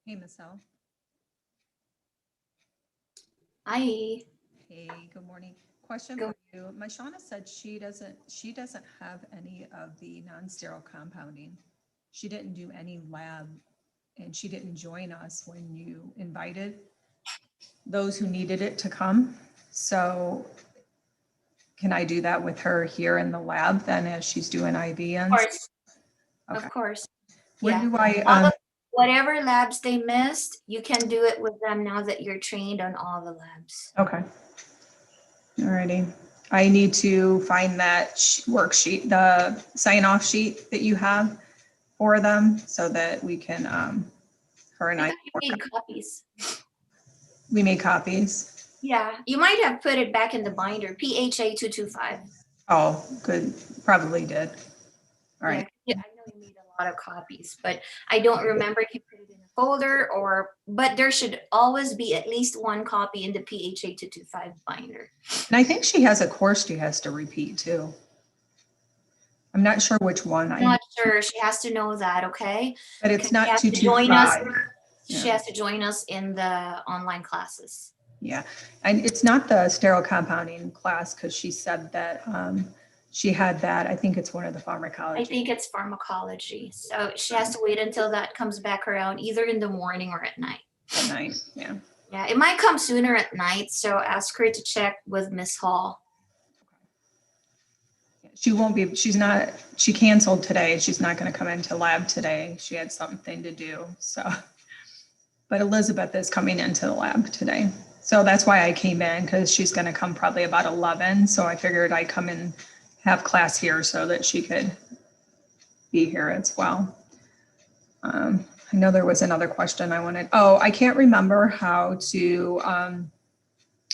Hey, Miss L. Hi. Hey, good morning. Question Go. for you. My Shauna said she doesn't have any of the non-sterile compounding. She didn't do any lab and she didn't join us when you invited those who needed it to come. So can I do that with her here in the lab then as she's doing IV? Of course. Okay. Of course. When Yeah. do I, All of whatever labs they missed, you can do it with them now that you're trained on all the labs. okay. Alrighty. I need to find that worksheet, the sign-off sheet that you have for them so that we can, her and I I, thought you made copies. we make copies. Yeah. You might have put it back in the binder, PHA 225. Oh, good. Probably did. All right. Yeah, I know you made a lot of copies, but I don't remember if you put it in a folder but there should always be at least one copy in the PHA 225 binder. And I think she has a course she has to repeat too. I'm not sure which one. I'm not sure. She has to know that, okay? But it's She not has to join us. 225. She has to join us in the online classes. Yeah, and it's not the sterile compounding class because she said that she had that. I think it's one of the pharmacology. I think it's pharmacology. So she has to wait until that comes back around, either in the morning or at night. At night, yeah. Yeah, it might come sooner at night. So ask her to check with Miss Hall. She won't be, she canceled today. She's not going to come into lab today. She had something to do, so. But Elizabeth is coming into the lab today. So that's why I came in, because she's going to come probably about 11. So I figured I'd come and have class here so that she could be here as well. I know there was another question I wanted. Oh, I can't remember how to,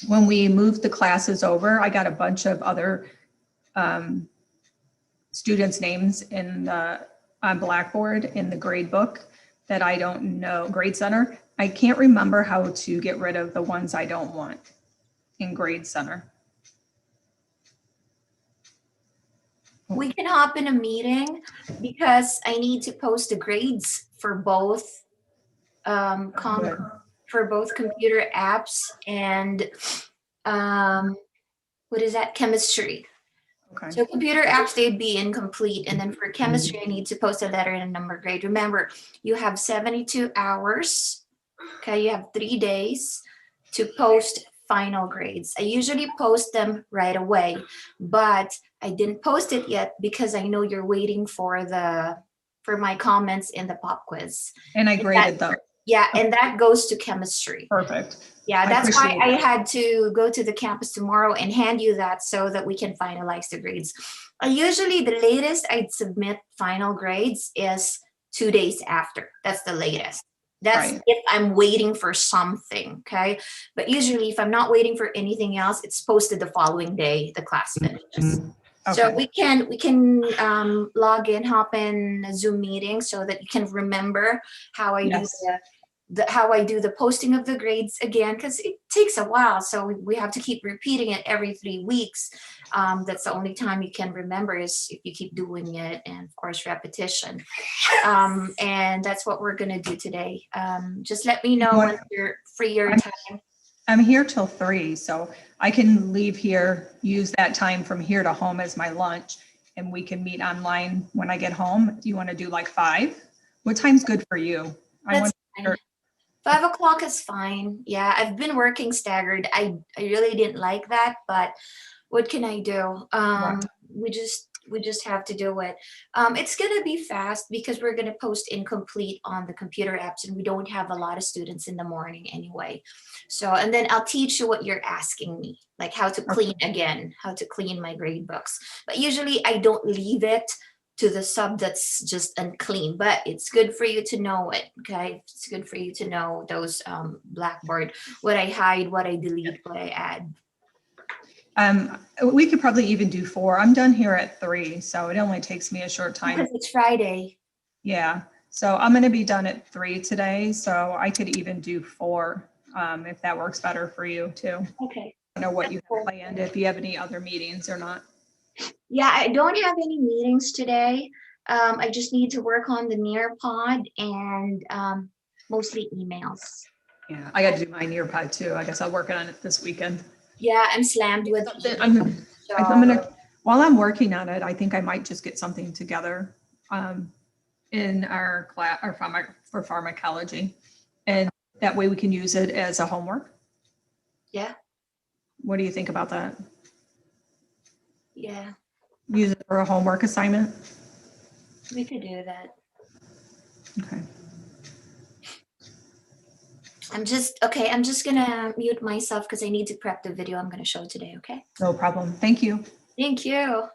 when we moved the classes over, I got a bunch of other students' names in the on Blackboard in the grade book that I don't know, grade center. I can't remember how to get rid of the ones I don't want in grade center. We can hop in a meeting because I need to post the grades for both for both computer apps and what is that, chemistry. Okay. So computer apps, they'd be incomplete. And then for chemistry, I need to post a letter and a number grade. Remember, you have 72 hours. Okay, you have 3 days to post final grades. I usually post them right away, but I didn't post it yet because I know you're waiting for my comments in the pop quiz. And I graded them. Yeah, and that goes to chemistry. Perfect. Yeah, that's why I had to go to the campus tomorrow and hand you that so that we can finalize the grades. Usually the latest I'd submit final grades is 2 days after. That's the latest. That's Right. if I'm waiting for something, okay? But usually if I'm not waiting for anything else, it's posted the following day the class finishes. Okay. So we can log in, hop in a Zoom meeting so that you can remember how I Yes. do how I do the posting of the grades again, because it takes a while. So we have to keep repeating it every 3 weeks. That's the only time you can remember is if you keep doing it, and of course repetition. And that's what we're gonna do today. Just let me know when you're free your time. I'm here till 3, so I can leave here, use that time from here to home as my lunch, and we can meet online when I get home. Do you want to do like 5? What time's good for you? That's fine. 5 o'clock is fine. Yeah, I've been working staggered. I really didn't like that, but what can I do? We just have to do it. It's gonna be fast because we're gonna post incomplete on the computer apps, and we don't have a lot of students in the morning anyway. So, and then I'll teach you what you're asking me, like how to clean again, how to clean my grade books. But usually I don't leave it to the sub that's just unclean, but it's good for you to know it. Okay, it's good for you to know those Blackboard, what I hide, what I delete, what I add. We could probably even do 4. I'm done here at 3, so it only takes me a short time. Because it's Friday. Yeah, so I'm going to be done at 3 today, so I could even do 4 if that works better for you too. Okay. I don't know what you have planned, if you have any other meetings or not. Yeah, I don't have any meetings today. I just need to work on the Nearpod and mostly emails. Yeah, I got to do my Nearpod too. I guess I'll work on it this weekend. Yeah, I'm slammed with I'm gonna, while I'm working on it, I think I might just get something together in our class or for pharmacology. And that way we can use it as a homework. Yeah. What do you think about that? Yeah, Use it for a homework assignment? we could do that. Okay. I'm just gonna mute myself because I need to prep the video I'm gonna show today, okay? No problem. Thank you. Thank you.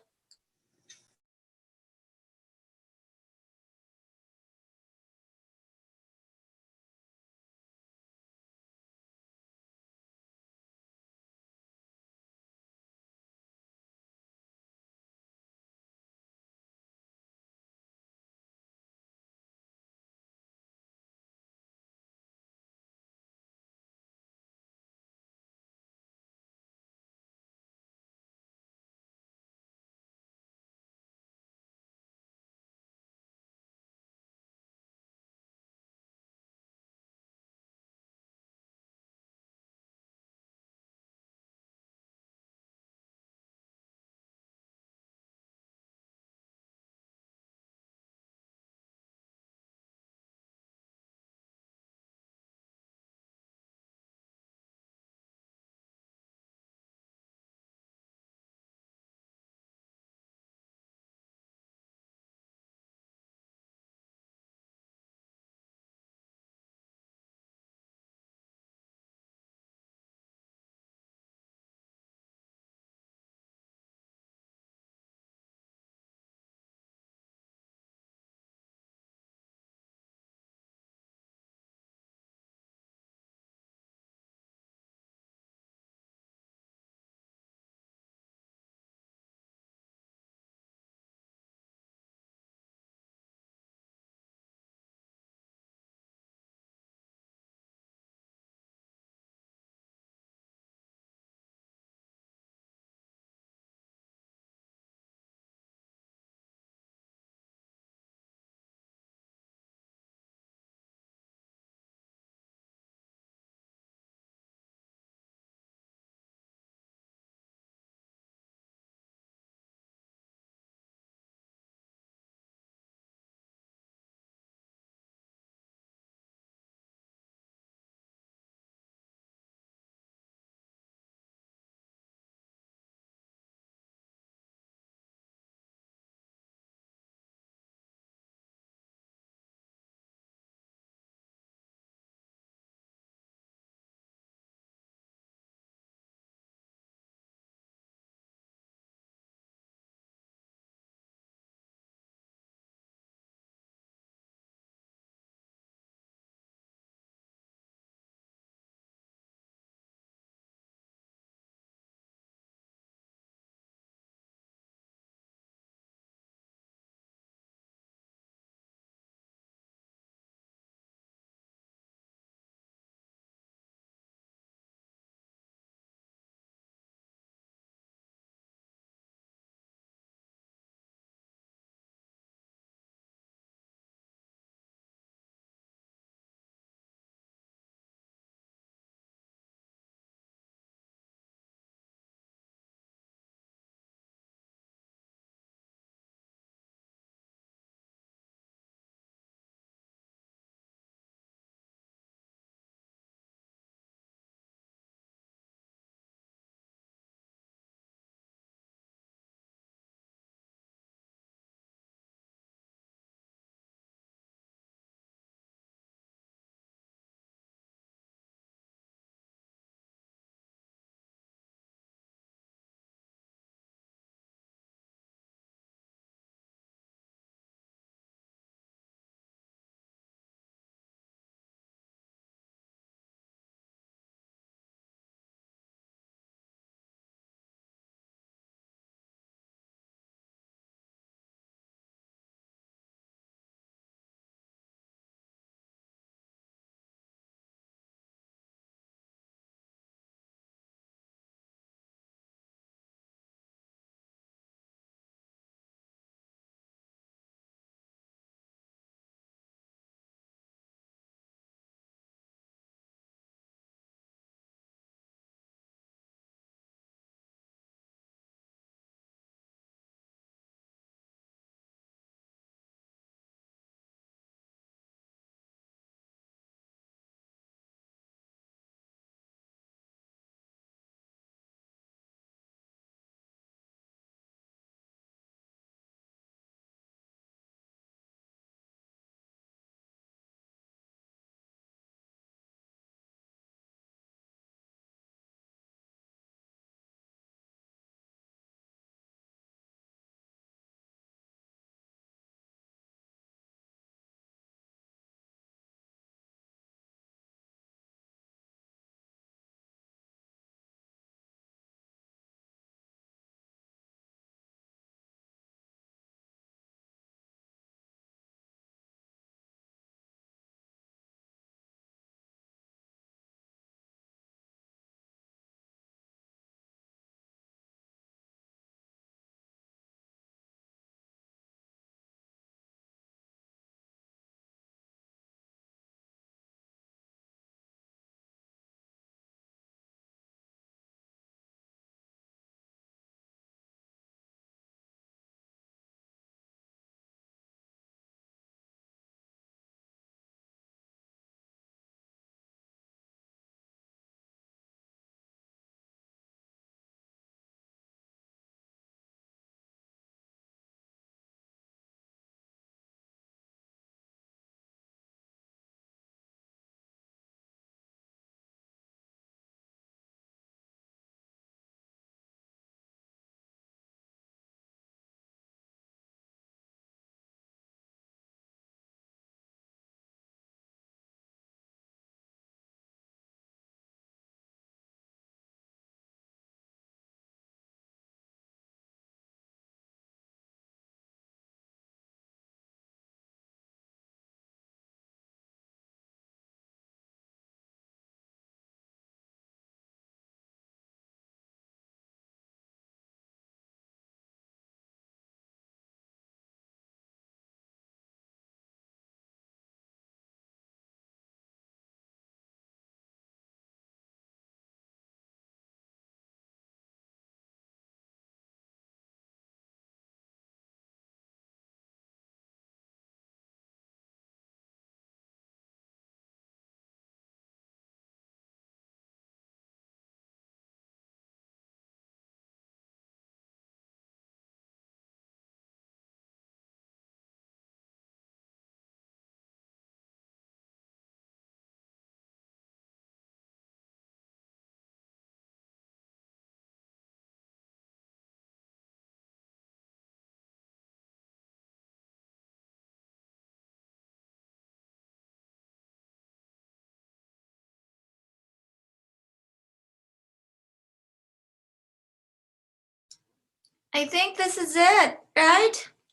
I think this is it, right?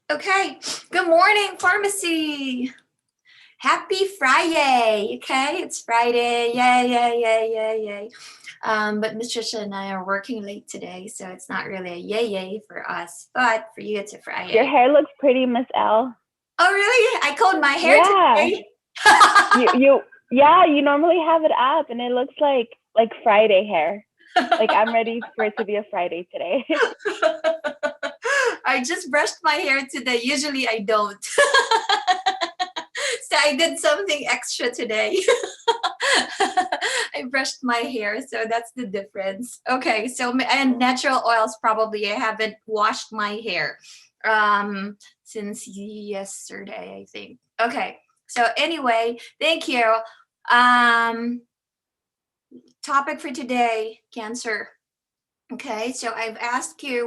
Okay. Good morning, pharmacy. Happy Friday. Okay, it's Friday. Yay, yay, yay, yay, yay. But Miss Trisha and I are working late today, so it's not really a yay yay for us, but for you it's a Friday. Your hair looks pretty, Miss L. Oh really? I combed my hair Yeah. today. You normally have it up and it looks like Friday hair. Like I'm ready for it to be a Friday today. I just brushed my hair today. Usually I don't. So I did something extra today. I brushed my hair, so that's the difference. Okay, so and natural oils probably. I haven't washed my hair since yesterday, I think. Okay, so anyway, thank you. Topic for today, cancer. Okay, so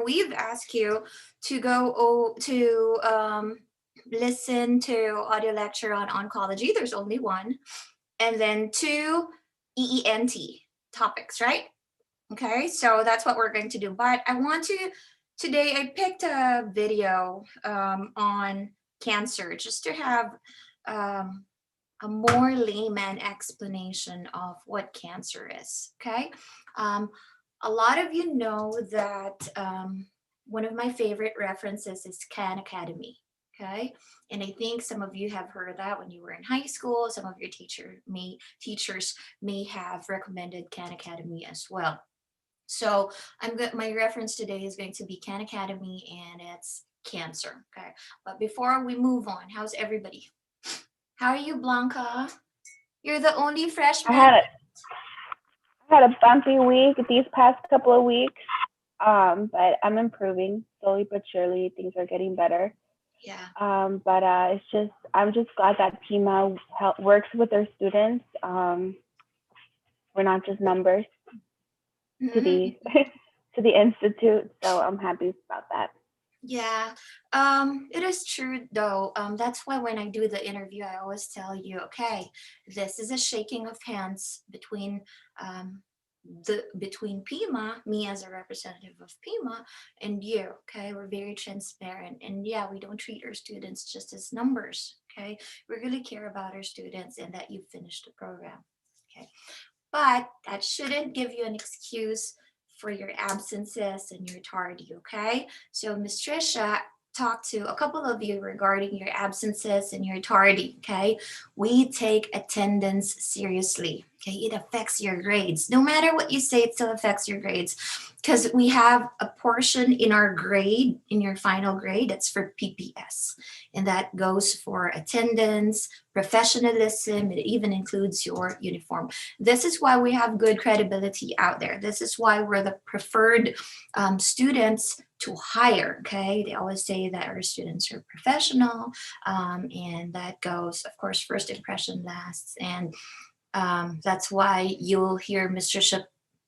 we've asked you to go to listen to audio lecture on oncology. There's only one. And then 2 EENT topics, right? Okay, so that's what we're going to do. But today I picked a video on cancer just to have a more layman explanation of what cancer is, okay? A lot of you know that one of my favorite references is Khan Academy, okay? And I think some of you have heard of that when you were in high school. Some of your teachers may have recommended Khan Academy as well. So my reference today is going to be Khan Academy and it's cancer, okay? But before we move on, how's everybody? How are you, Blanca? You're the only freshman. I had a bumpy week these past couple of weeks, but I'm improving slowly but surely. Things are getting better. Yeah. But I'm just glad that PIMA works with their students. We're not just numbers to the to the institute, so I'm happy about that. Yeah, it is true though. That's why when I do the interview, I always tell you, okay, this is a shaking of hands between between PIMA, me as a representative of PIMA, and you. Okay, we're very transparent, and yeah, we don't treat our students just as numbers. Okay, we really care about our students and that you finished the program. Okay, but that shouldn't give you an excuse for your absences and your tardy, okay? So Ms. Trisha talked to a couple of you regarding your absences and your tardy, okay? We take attendance seriously, okay? It affects your grades. No matter what you say, it still affects your grades because we have a portion in our grade, in your final grade, that's for PPS. And that goes for attendance, professionalism, it even includes your uniform. This is why we have good credibility out there. This is why we're the preferred students to hire, okay? They always say that our students are professional, and that goes, of course, first impression lasts, and that's why you'll hear Mr. Ship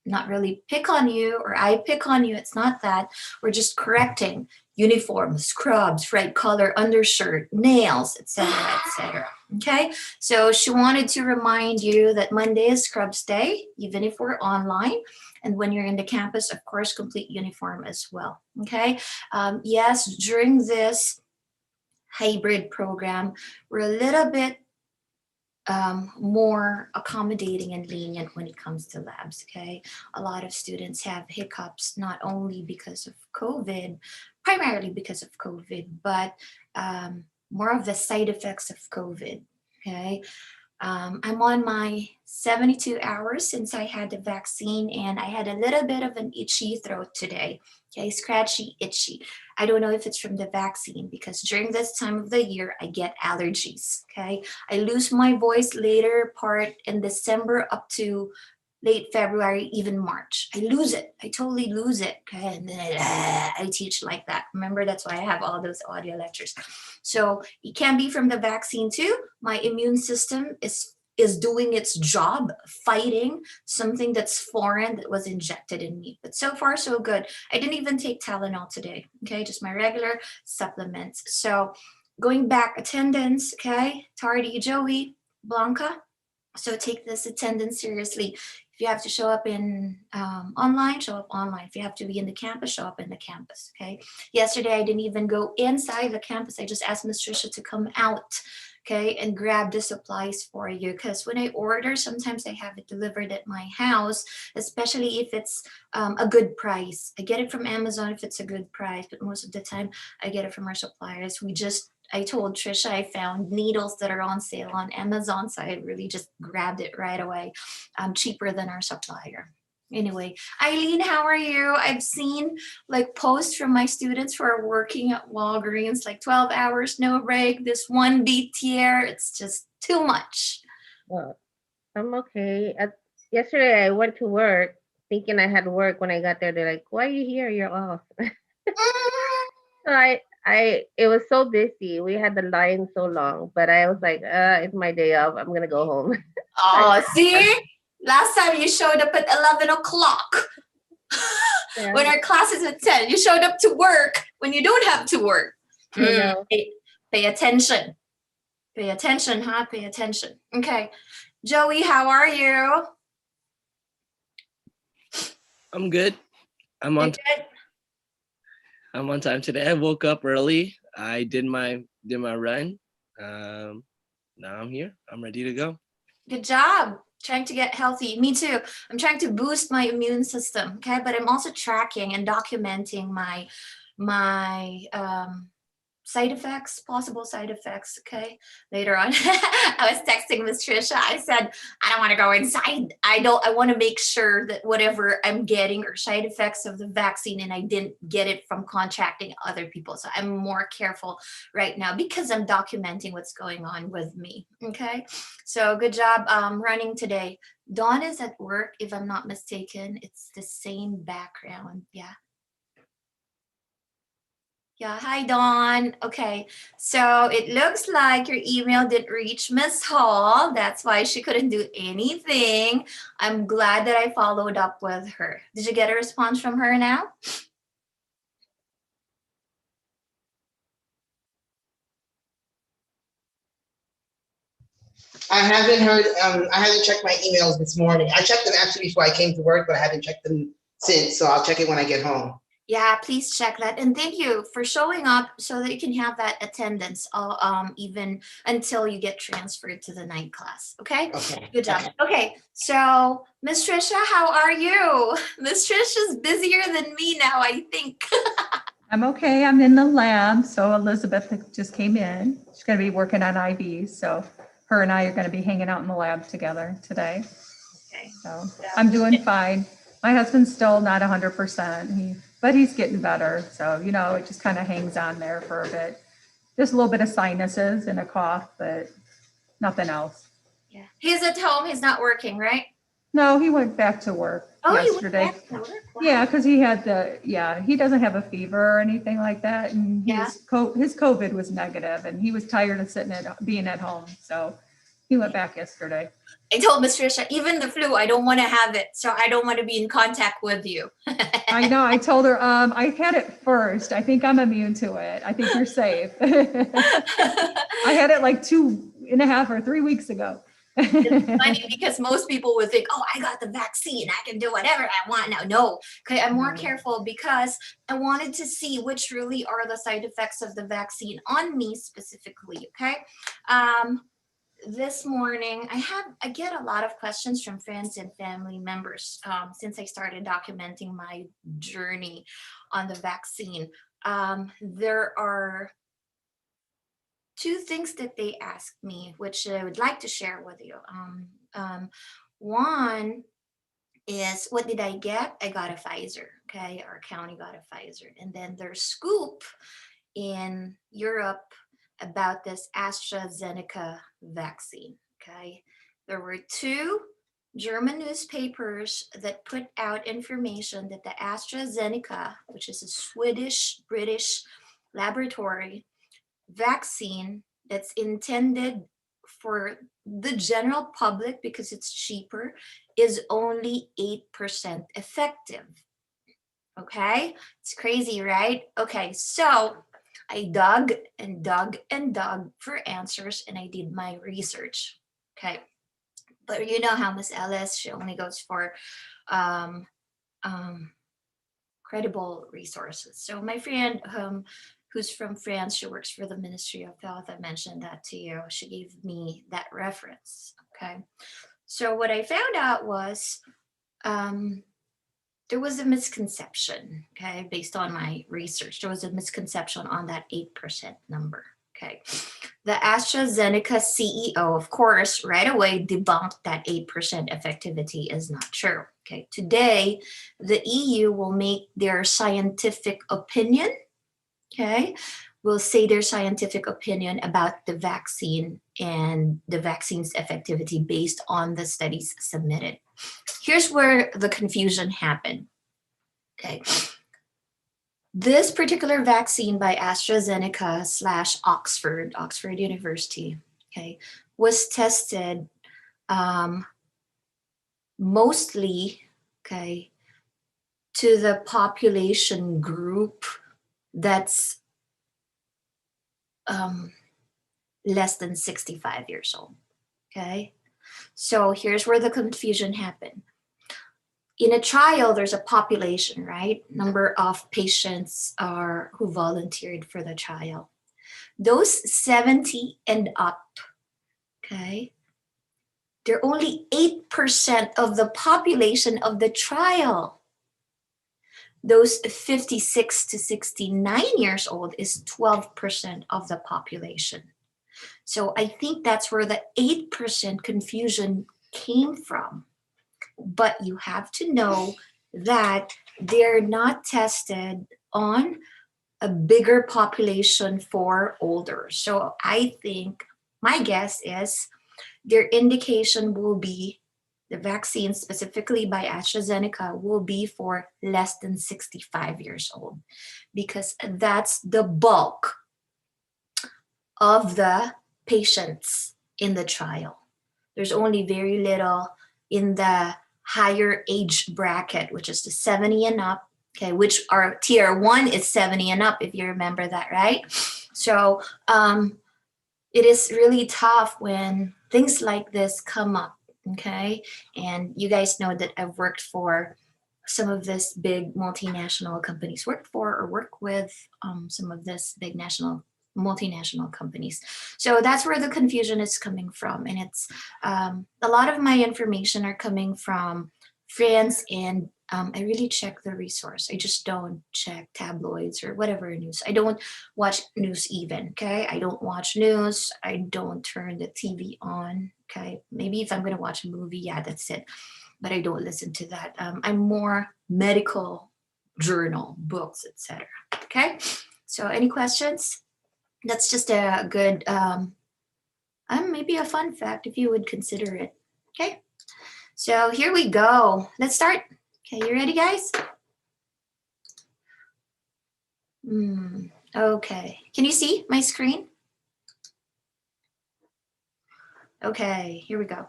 not really pick on you or I pick on you. It's not that. We're just correcting uniform, scrubs, right color, undershirt, nails, etc., etc. Okay, so she wanted to remind you that Monday is scrubs day, even if we're online. And when you're in the campus, of course, complete uniform as well. Okay, yes, during this hybrid program, we're a little bit more accommodating and lenient when it comes to labs, okay? A lot of students have hiccups, not only because of COVID, primarily because of COVID, but more of the side effects of COVID, okay? I'm on my 72 hours since I had the vaccine and I had a little bit of an itchy throat today. Okay, scratchy, itchy. I don't know if it's from the vaccine because during this time of the year, I get allergies. Okay, I lose my voice later part in December up to late February, even March. I lose it. I totally lose it. Okay, and then I teach like that. Remember, that's why I have all those audio lectures. So it can be from the vaccine too. My immune system is doing its job, fighting something that's foreign that was injected in me. But so far, so good. I didn't even take Tylenol today. Okay, just my regular supplements. So going back, attendance. Okay, Tardy, Joey, Blanca. So take this attendance seriously. If you have to show up in online, show up online. If you have to be in the campus, show up in the campus, okay? Yesterday, I didn't even go inside the campus. I just asked Ms. Trisha to come out, okay, and grab the supplies for you. Because when I order, sometimes I have it delivered at my house, especially if it's a good price. I get it from Amazon if it's a good price, but most of the time I get it from our suppliers. I told Trisha I found needles that are on sale on Amazon, so I really just grabbed it right away, cheaper than our supplier. Anyway, Eileen, how are you? I've seen like posts from my students who are working at Walgreens, like 12 hours, no break, this one beat here. It's just too much. Well, I'm okay. Yesterday I went to work thinking I had work. When I got there, they're like, "Why are you here? You're off." So it was so busy. We had the line so long, but I was like, it's my day off. I'm gonna go home. Oh, see? Last time you showed up at 11 o'clock. Yeah. When our class is at 10, you showed up to work when you don't have to work. I know. Pay attention. Pay attention, huh? Pay attention. Okay. Joey, how are you? I'm good. I'm on. Good? I'm on time today. I woke up early. I did my run. Now I'm here. I'm ready to go. Good job. Trying to get healthy. Me too. I'm trying to boost my immune system. Okay, but I'm also tracking and documenting my side effects, possible side effects. Okay, later on, I was texting Miss Trisha. I said, I don't want to go inside. I want to make sure that whatever I'm getting are side effects of the vaccine and I didn't get it from contracting other people. So I'm more careful right now because I'm documenting what's going on with me. Okay, so good job running today. Dawn is at work, if I'm not mistaken. It's the same background. Yeah. Yeah, hi Dawn. Okay, so it looks like your email didn't reach Miss Hall. That's why she couldn't do anything. I'm glad that I followed up with her. Did you get a response from her now? I haven't heard, I haven't checked my emails this morning. I checked them actually before I came to work, but I haven't checked them since, so I'll check it when I get home. Yeah, please check that. And thank you for showing up so that you can have that attendance even until you get transferred to the night class. Okay? Okay. Good job. Okay, so Miss Trisha, how are you? Miss Trisha's busier than me now, I think. I'm okay. I'm in the lab. So Elizabeth just came in. She's going to be working on IVs. So her and I are going to be hanging out in the lab together today. Okay. So I'm doing fine. My husband's still not 100%, but he's getting better. So, it just kind of hangs on there for a bit. Just a little bit of sinuses and a cough, but nothing else. Yeah. He's at home. He's not working, right? No, he went back to work yesterday. He went back to work? Wow. Yeah, because he had he doesn't have a fever or anything like that. And his COVID was negative and he was tired of being at home. So he went back yesterday. I told Miss Trisha, even the flu, I don't want to have it. So I don't want to be in contact with you. I know. I told her, I had it first. I think I'm immune to it. I think you're safe. I had it like 2.5 or 3 weeks ago. It's funny because most people would think, oh, I got the vaccine. I can do whatever I want now. No, okay, I'm more careful because I wanted to see which really are the side effects of the vaccine on me specifically, okay? This morning, I get a lot of questions from friends and family members since I started documenting my journey on the vaccine. There are two things that they asked me, which I would like to share with you. One is, what did I get? I got a Pfizer, okay? Our county got a Pfizer. And then there's scoop in Europe about this AstraZeneca vaccine, okay? There were 2 German newspapers that put out information that the AstraZeneca, which is a Swedish-British laboratory vaccine that's intended for the general public because it's cheaper, is only 8% effective. Okay, it's crazy, right? Okay, so I dug and dug and dug for answers and I did my research. Okay, But you know how Miss Ellis, she only goes for um, credible resources. So my friend who's from France, she works for the Ministry of Health. I mentioned that to you. She gave me that reference. Okay. So what I found out was there was a misconception, okay, based on my research. There was a misconception on that 8% number. Okay. The AstraZeneca CEO, of course, right away debunked that 8% effectivity is not true. Okay. Today, the EU will make their scientific opinion, okay, will say their scientific opinion about the vaccine and the vaccine's effectivity based on the studies submitted. Here's where the confusion happened. Okay. This particular vaccine by AstraZeneca / Oxford University, okay, was tested mostly, okay, to the population group that's less than 65 years old, okay? So here's where the confusion happened. In a trial, there's a population, right? Number of patients who volunteered for the trial. Those 70 and up, okay, they're only 8% of the population of the trial. Those 56 to 69 years old is 12% of the population. So I think that's where the 8% confusion came from. But you have to know that they're not tested on a bigger population for older. So I think my guess is their indication will be the vaccine specifically by AstraZeneca will be for less than 65 years old, because that's the bulk of the patients in the trial. There's only very little in the higher age bracket, which is the 70 and up, okay, which are tier 1 is 70 and up, if you remember that, right? So it is really tough when things like this come up, okay? And you guys know that I've worked for some of this big multinational companies, work with some of this big multinational companies. So that's where the confusion is coming from. And it's a lot of my information are coming from friends, and I really check the resource. I just don't check tabloids or whatever news. I don't watch news even, okay? I don't watch news. I don't turn the TV on, okay? Maybe if I'm gonna watch a movie, yeah, that's it. But I don't listen to that. I'm more medical journal, books, etc. Okay? So any questions? That's just a good, maybe a fun fact if you would consider it. Okay, so here we go. Let's start. Okay, you ready, guys? Okay, can you see my screen? Okay, here we go.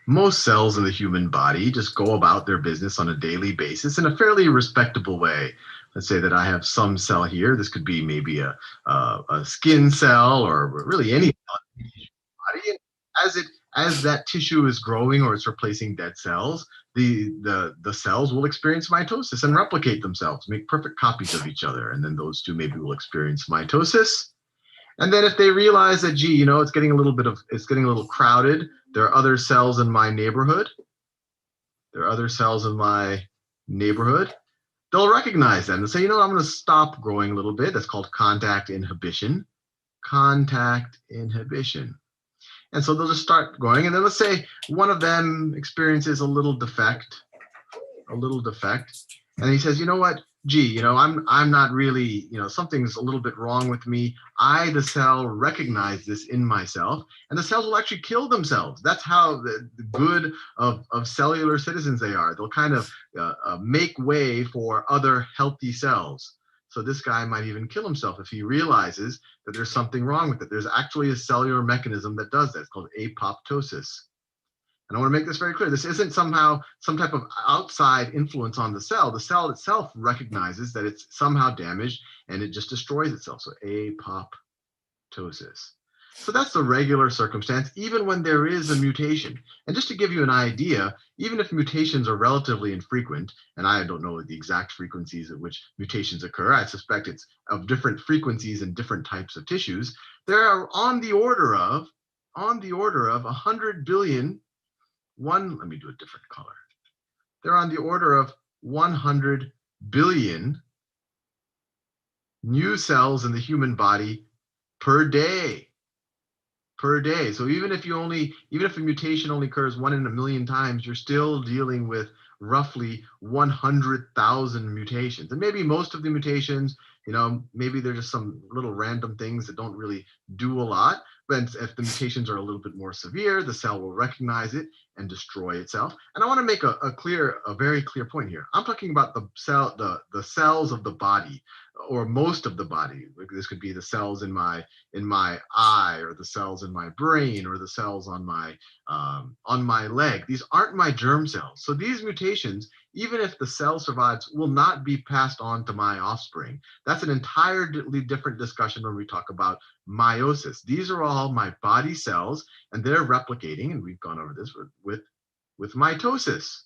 Most cells in the human body just go about their business on a daily basis in a fairly respectable way. Let's say that I have some cell here. This could be maybe a skin cell or really any cell in the body. And as that tissue is growing or it's replacing dead cells, the cells will experience mitosis and replicate themselves, make perfect copies of each other. And then those two maybe will experience mitosis. And then if they realize that, gee, you know, it's getting a little crowded, there are other cells in my neighborhood. They'll recognize them and say, you know, I'm going to stop growing a little bit. That's called contact inhibition. And so they'll just start growing. And then let's say one of them experiences a little defect. And he says, you know what? Gee, you know, I'm not really, you know, something's a little bit wrong with me. The cell, recognize this in myself, and the cells will actually kill themselves. That's how the good of cellular citizens they are. They'll kind of make way for other healthy cells. So this guy might even kill himself if he realizes that there's something wrong with it. There's actually a cellular mechanism that does that. It's called apoptosis. And I want to make this very clear. This isn't somehow some type of outside influence on the cell. The cell itself recognizes that it's somehow damaged and it just destroys itself. So apoptosis. So that's the regular circumstance, even when there is a mutation. And just to give you an idea, even if mutations are relatively infrequent, and I don't know the exact frequencies at which mutations occur, I suspect it's of different frequencies in different types of tissues, there are on the order of 100 billion, let me do a different color. They're on the order of 100 billion new cells in the human body per day. So even if a mutation only occurs 1 in a million times, you're still dealing with roughly 100,000 mutations. And maybe most of the mutations, maybe they're just some little random things that don't really do a lot. But if the mutations are a little bit more severe, the cell will recognize it and destroy itself. And I want to make a very clear point here. I'm talking about the cells of the body, or most of the body. This could be the cells in my eye, or the cells in my brain, or the cells on my leg. These aren't my germ cells. So these mutations, even if the cell survives, will not be passed on to my offspring. That's an entirely different discussion when we talk about meiosis. These are all my body cells, and they're replicating, and we've gone over this with mitosis.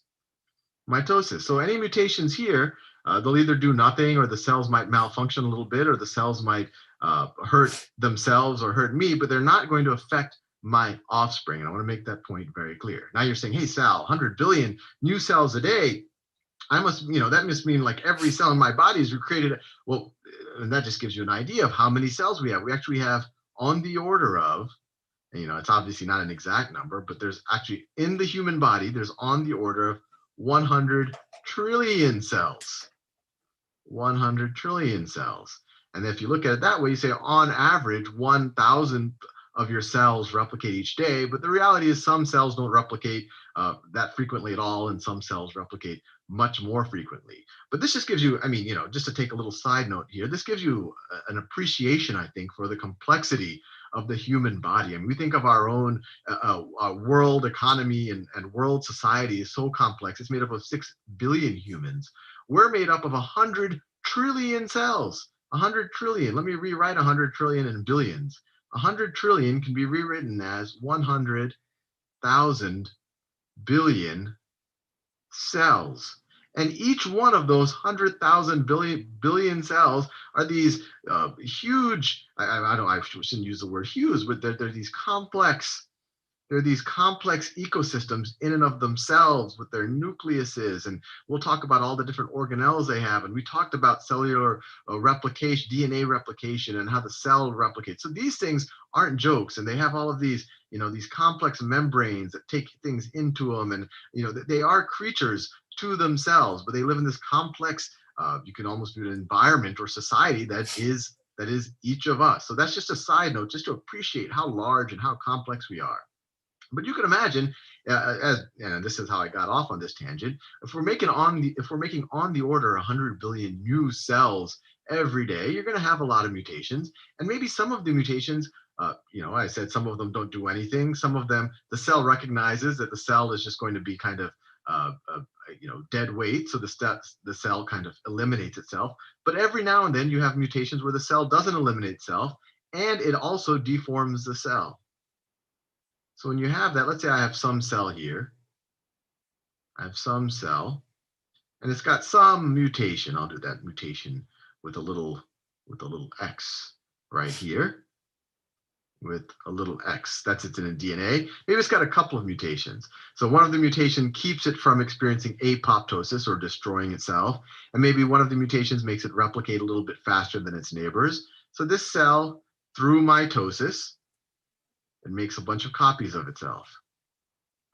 So any mutations here, they'll either do nothing, or the cells might malfunction a little bit, or the cells might hurt themselves or hurt me, but they're not going to affect my offspring. And I want to make that point very clear. Now you're saying, hey, Sal, 100 billion new cells a day. That must mean like every cell in my body is created. Well, and that just gives you an idea of how many cells we have. We actually have on the order of, it's obviously not an exact number, but there's actually in the human body, there's on the order of 100 trillion cells. 100 trillion cells. And if you look at it that way, you say on average, 1,000 of your cells replicate each day. But the reality is some cells don't replicate that frequently at all, and some cells replicate much more frequently. But this just gives you, just to take a little side note here, this gives you an appreciation, I think, for the complexity of the human body. I mean, we think of our own world economy and world society is so complex. It's made up of 6 billion humans. We're made up of 100 trillion cells. 100 trillion. Let me rewrite 100 trillion in billions. 100 trillion can be rewritten as 100,000 billion cells. And each one of those 100,000 billion cells are these huge, I shouldn't use the word huge, but they're these complex ecosystems in and of themselves with their nucleuses. And we'll talk about all the different organelles they have. And we talked about cellular replication, DNA replication, and how the cell replicates. So these things aren't jokes, and they have all of these, these complex membranes that take things into them. And, they are creatures to themselves, but they live in this complex, you can almost do an environment or society that is each of us. So that's just a side note, just to appreciate how large and how complex we are. But you can imagine, and this is how I got off on this tangent, if we're making on the order 100 billion new cells every day, you're going to have a lot of mutations. And maybe some of the mutations, I said some of them don't do anything. Some of them, the cell recognizes that the cell is just going to be kind of dead weight, so the cell kind of eliminates itself. But every now and then you have mutations where the cell doesn't eliminate itself, and it also deforms the cell. So when you have that, let's say I have some cell here. I have some cell, and it's got some mutation. I'll do that mutation with a little X right here. With a little X, that's it's in a DNA. Maybe it's got a couple of mutations. So one of the mutation keeps it from experiencing apoptosis or destroying itself. And maybe one of the mutations makes it replicate a little bit faster than its neighbors. So this cell, through mitosis, it makes a bunch of copies of itself,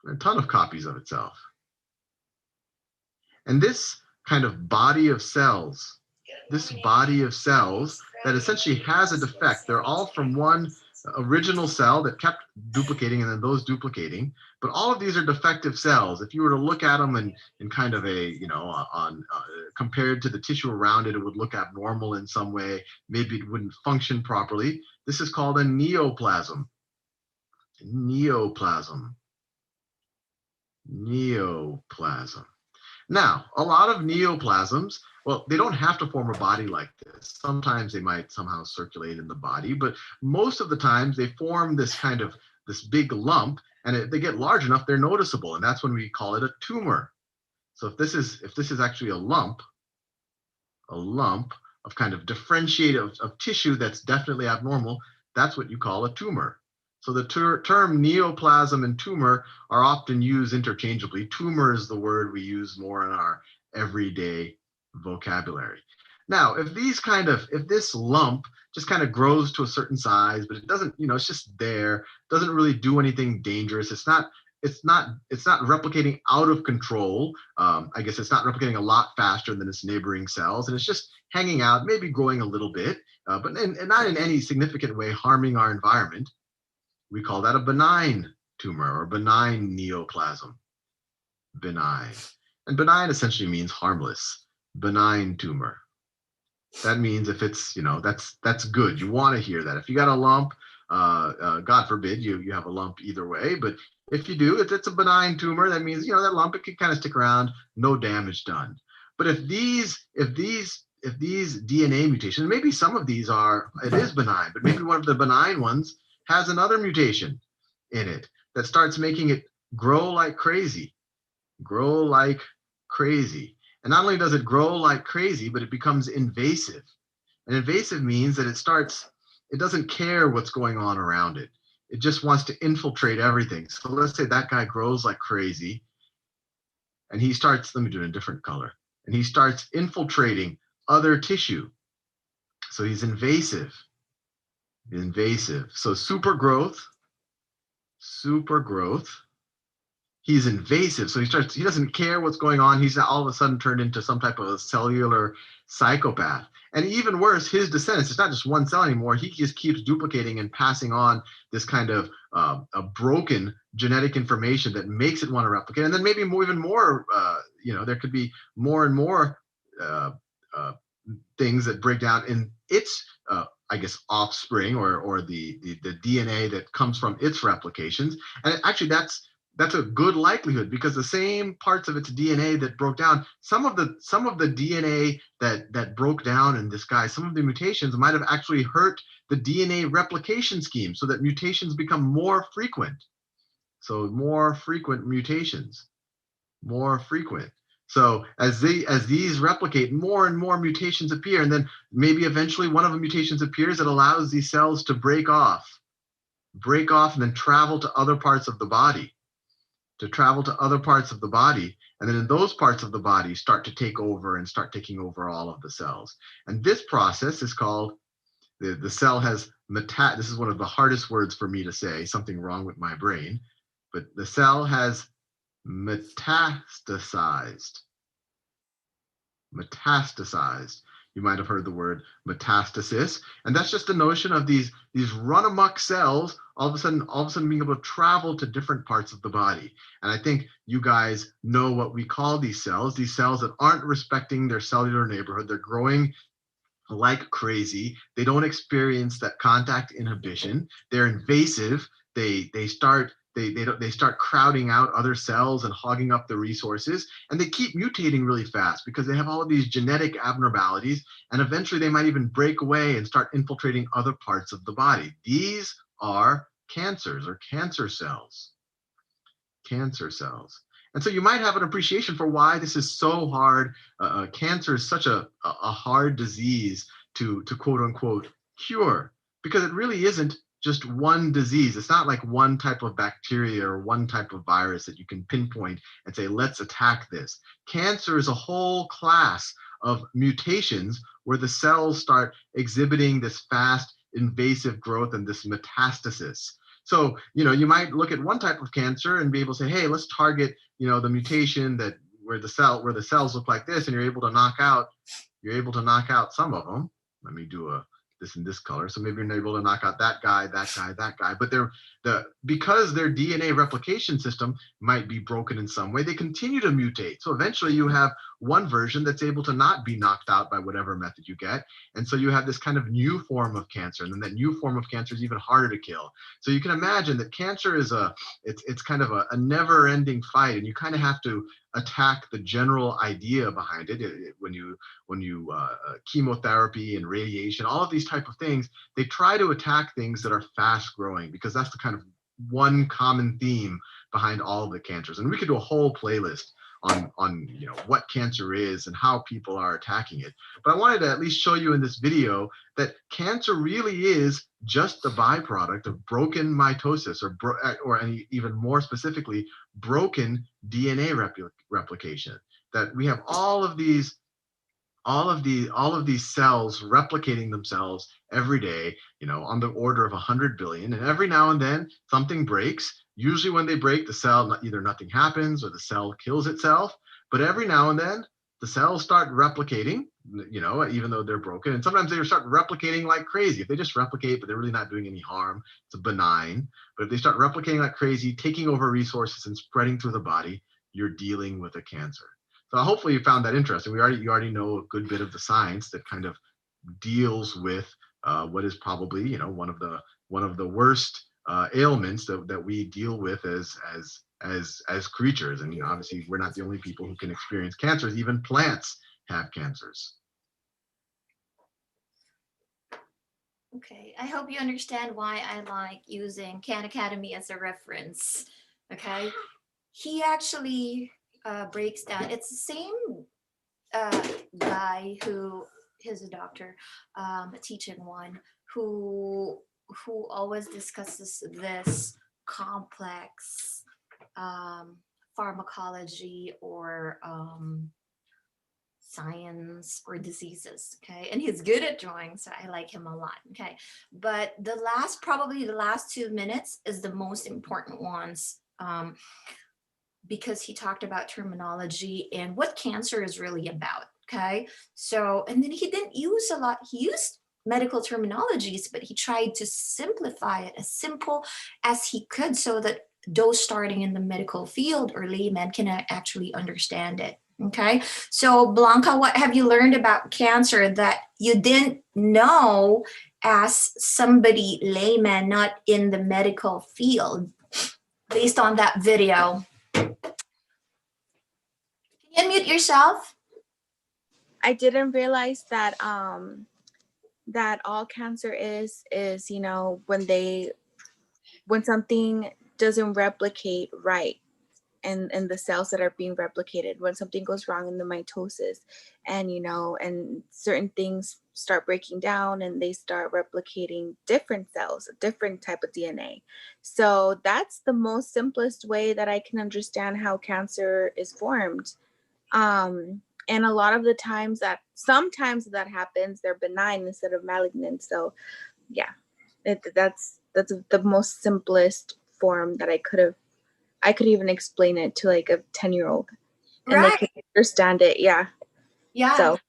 a ton of copies of itself. And this kind of body of cells, that essentially has a defect, they're all from one original cell that kept duplicating and then those duplicating, but all of these are defective cells. If you were to look at them in kind of a, compared to the tissue around it, it would look abnormal in some way. Maybe it wouldn't function properly. This is called a neoplasm. Neoplasm. Now, a lot of neoplasms Well, they don't have to form a body like this. Sometimes they might somehow circulate in the body, but most of the times they form this kind of this big lump, and if they get large enough, they're noticeable, and that's when we call it a tumor. So if this is actually a lump of kind of differentiated of tissue that's definitely abnormal, that's what you call a tumor. So the term neoplasm and tumor are often used interchangeably. Tumor is the word we use more in our everyday vocabulary. Now, if this lump just kind of grows to a certain size, but it doesn't, it's just there, doesn't really do anything dangerous. It's not replicating out of control. I guess it's not replicating a lot faster than its neighboring cells, and it's just hanging out, maybe growing a little bit, but not in any significant way harming our environment. We call that a benign tumor or benign neoplasm. Benign. And benign essentially means harmless. Benign tumor. That means if it's, that's good. You want to hear that. If you got a lump, God forbid you have a lump either way, but if you do, if it's a benign tumor, that means, that lump, it can kind of stick around, no damage done. But if these DNA mutations, maybe some of these it is benign, but maybe one of the benign ones has another mutation in it that starts making it grow like crazy. And not only does it grow like crazy, but it becomes invasive. And invasive means that it doesn't care what's going on around it. It just wants to infiltrate everything. So let's say that guy grows like crazy and he starts, let me do it in a different color, and he starts infiltrating other tissue. So he's invasive. So super growth. He's invasive. So he doesn't care what's going on. He's all of a sudden turned into some type of a cellular psychopath. And even worse, his descendants, it's not just one cell anymore. He just keeps duplicating and passing on this kind of a broken genetic information that makes it want to replicate. And then maybe even more, there could be more and more things that break down in its offspring or the DNA that comes from its replications. And actually that's a good likelihood, because the same parts of its DNA that broke down, some of the DNA that broke down in this guy, some of the mutations might have actually hurt the DNA replication scheme, so that mutations become more frequent. So more frequent mutations, more frequent. So as these replicate, more and more mutations appear, and then maybe eventually one of the mutations appears that allows these cells to break off and then travel to other parts of the body. And then in those parts of the body start to take over and start taking over all of the cells. And this process is called, the cell has this is one of the hardest words for me to say, something wrong with my brain, but the cell has metastasized. You might have heard the word metastasis, and that's just the notion of these run amok cells all of a sudden being able to travel to different parts of the body. And I think you guys know what we call these cells that aren't respecting their cellular neighborhood. They're growing like crazy. They don't experience that contact inhibition. They're invasive. They start crowding out other cells and hogging up the resources, and they keep mutating really fast because they have all of these genetic abnormalities, and eventually they might even break away and start infiltrating other parts of the body. These are cancers or cancer cells. And so you might have an appreciation for why this is so hard. Cancer is such a hard disease to quote unquote cure, because it really isn't just one disease. It's not like one type of bacteria or one type of virus that you can pinpoint and say, let's attack this. Cancer is a whole class of mutations where the cells start exhibiting this fast invasive growth and this metastasis. So, you might look at one type of cancer and be able to say, hey, let's target, the mutation where the cells look like this, and you're able to knock out some of them. Let me do this in this color. So maybe you're able to knock out that guy. But because their DNA replication system might be broken in some way, they continue to mutate. So eventually you have one version that's able to not be knocked out by whatever method you get. And so you have this kind of new form of cancer. And then that new form of cancer is even harder to kill. So you can imagine that cancer is it's kind of a never-ending fight. And you kind of have to attack the general idea behind it. When you chemotherapy and radiation, all of these type of things, they try to attack things that are fast growing, because that's the kind of one common theme behind all of the cancers. And we could do a whole playlist on what cancer is and how people are attacking it. But I wanted to at least show you in this video that cancer really is just a byproduct of broken mitosis, or even more specifically, broken DNA replication. That we have all of these cells replicating themselves every day, on the order of 100 billion. And every now and then something breaks. Usually when they break, the cell, either nothing happens or the cell kills itself. But every now and then the cells start replicating, even though they're broken. And sometimes they start replicating like crazy. If they just replicate, but they're really not doing any harm, it's benign. But if they start replicating like crazy, taking over resources and spreading through the body, you're dealing with a cancer. So hopefully you found that interesting. You already know a good bit of the science that kind of deals with what is probably one of the worst ailments that we deal with as creatures. And obviously we're not the only people who can experience cancers. Even plants have cancers. Okay, I hope you understand why I like using Khan Academy as a reference. Okay, he actually breaks down. It's the same guy who is a doctor, a teaching one, who always discusses this complex pharmacology or science or diseases. Okay, and he's good at drawing, so I like him a lot. Okay, but probably the last 2 minutes is the most important ones, because he talked about terminology and what cancer is really about. Okay, so, and then he didn't use a lot. He used medical terminologies, but he tried to simplify it as simple as he could so that those starting in the medical field or laymen can actually understand it. Okay, so Blanca, what have you learned about cancer that you didn't know as somebody layman, not in the medical field, based on that video? Can you unmute yourself? I didn't realize that that all cancer is when something doesn't replicate right and the cells that are being replicated, when something goes wrong in the mitosis, and and certain things start breaking down and they start replicating different cells, a different type of DNA. So that's the most simplest way that I can understand how cancer is formed. And a lot of the times sometimes that happens, they're benign instead of malignant. So yeah, that's the most simplest form that I could even explain it to like a 10-year-old and Right. they could understand it. Yeah. Yeah. So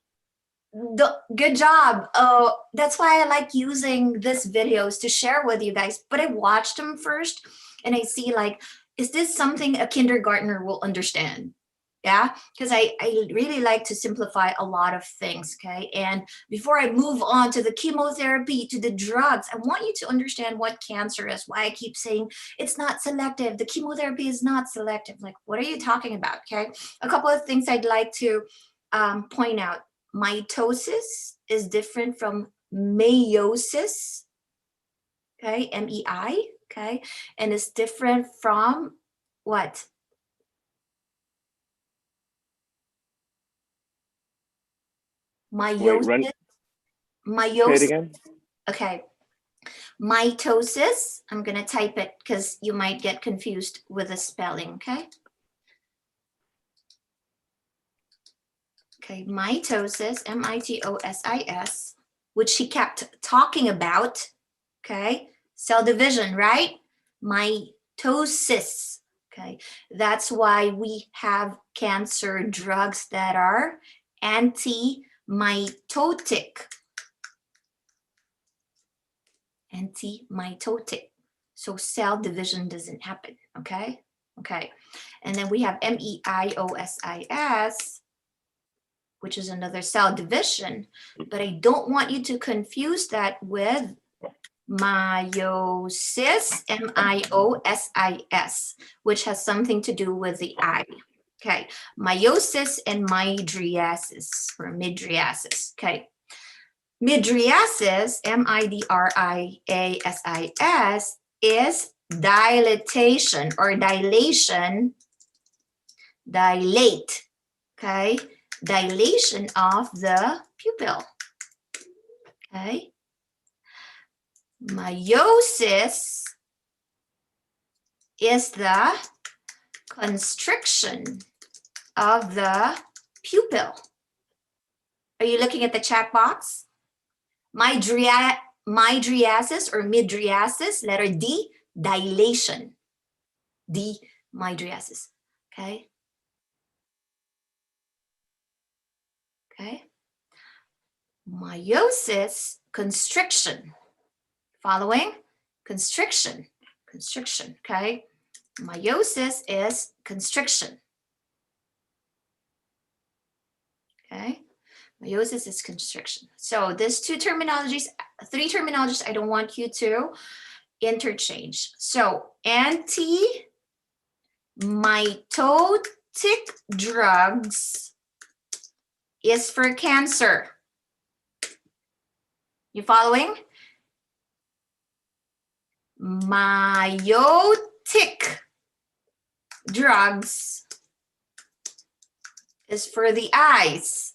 good job. Oh, that's why I like using these videos to share with you guys. But I watched them first and I see like, is this something a kindergartner will understand? Yeah, because I really like to simplify a lot of things. Okay, and before I move on to the chemotherapy, to the drugs, I want you to understand what cancer is. Why I keep saying it's not selective. The chemotherapy is not selective. Like, what are you talking about? Okay, a couple of things I'd like to point out. Mitosis is different from meiosis. Okay, MEI. Okay, and it's different from what? Meiosis. Say it again. Okay. Mitosis. I'm going to type it because you might get confused with the spelling. Okay. Okay. Mitosis, MITOSIS, which he kept talking about. Okay. Cell division, right? Mitosis. Okay. That's why we have cancer drugs that are anti-mitotic. Anti-mitotic. So cell division doesn't happen. Okay. Okay. And then we have MEIOSIS, which is another cell division. But I don't want you to confuse that with meiosis, MIOSIS, which has something to do with the eye. Okay, meiosis and mydriasis or midriasis. Okay, midriasis, midriasis, is dilatation or dilation, dilate, okay? Dilation of the pupil, okay? Meiosis is the constriction of the pupil. Are you looking at the chat box? Mydriasis or midriasis, letter D, dilation. D, mydriasis, okay? Okay. Meiosis, constriction. Following? Constriction, constriction, okay? Meiosis is constriction. Okay, meiosis is constriction. So there's three terminologies I don't want you to interchange. So anti-mitotic drugs is for cancer. You following? Myotic drugs is for the eyes.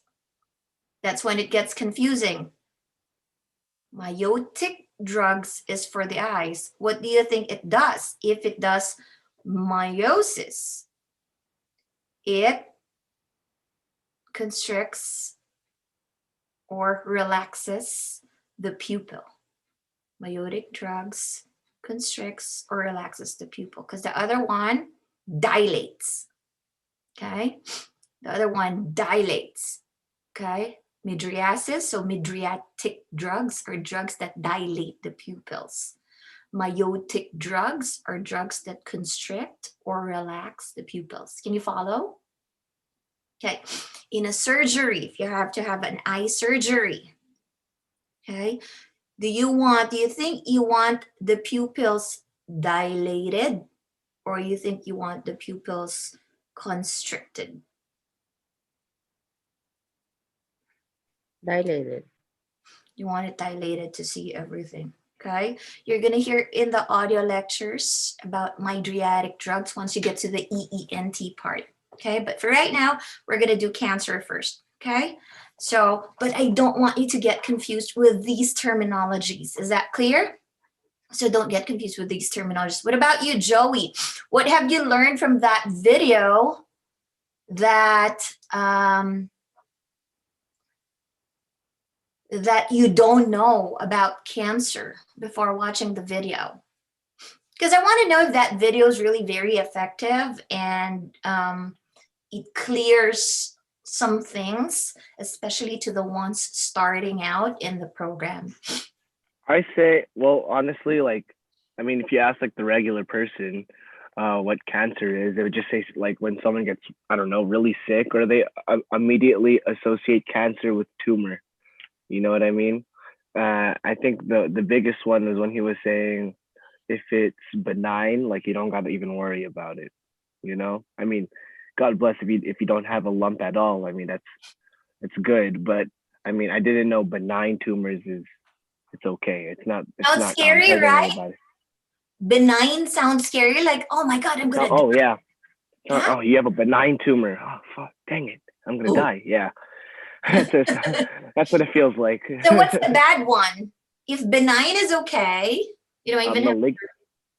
That's when it gets confusing. Myotic drugs is for the eyes. What do you think it does? If it does meiosis, it constricts or relaxes the pupil. Myotic drugs constricts or relaxes the pupil because the other one dilates. Okay, the other one dilates. Okay, midriasis, so midriatic drugs are drugs that dilate the pupils. Myotic drugs are drugs that constrict or relax the pupils. Can you follow? Okay, in a surgery, if you have to have an eye surgery, okay, do you think you want the pupils dilated or you think you want the pupils constricted? Dilated. You want it dilated to see everything, okay? You're gonna hear in the audio lectures about mydriatic drugs once you get to the EENT part, okay? But for right now, we're gonna do cancer first, okay? So, but I don't want you to get confused with these terminologies. Is that clear? So don't get confused with these terminologies. What about you, Joey? What have you learned from that video that that you don't know about cancer before watching the video? Because I want to know if that video is really very effective and it clears some things, especially to the ones starting out in the program. I say, well, honestly, like, I mean, if you ask like the regular person what cancer is, they would just say like when someone gets, I don't know, really sick, or they immediately associate cancer with tumor. You know what I mean? I think the biggest one is when he was saying if it's benign, like you don't got to even worry about it. You know, I mean, God bless if you don't have a lump at all. I mean, it's good, but I mean, I didn't know benign tumors is it's okay. It's not. Sounds scary, don't worry right? about it. Benign sounds scary, like, oh my God, I'm gonna die. Oh yeah. Yeah? Oh, you have a benign tumor. Oh fuck, dang it, I'm gonna Ooh. die. Yeah. That's what it feels like. So what's the bad one? If benign is okay, you don't even have,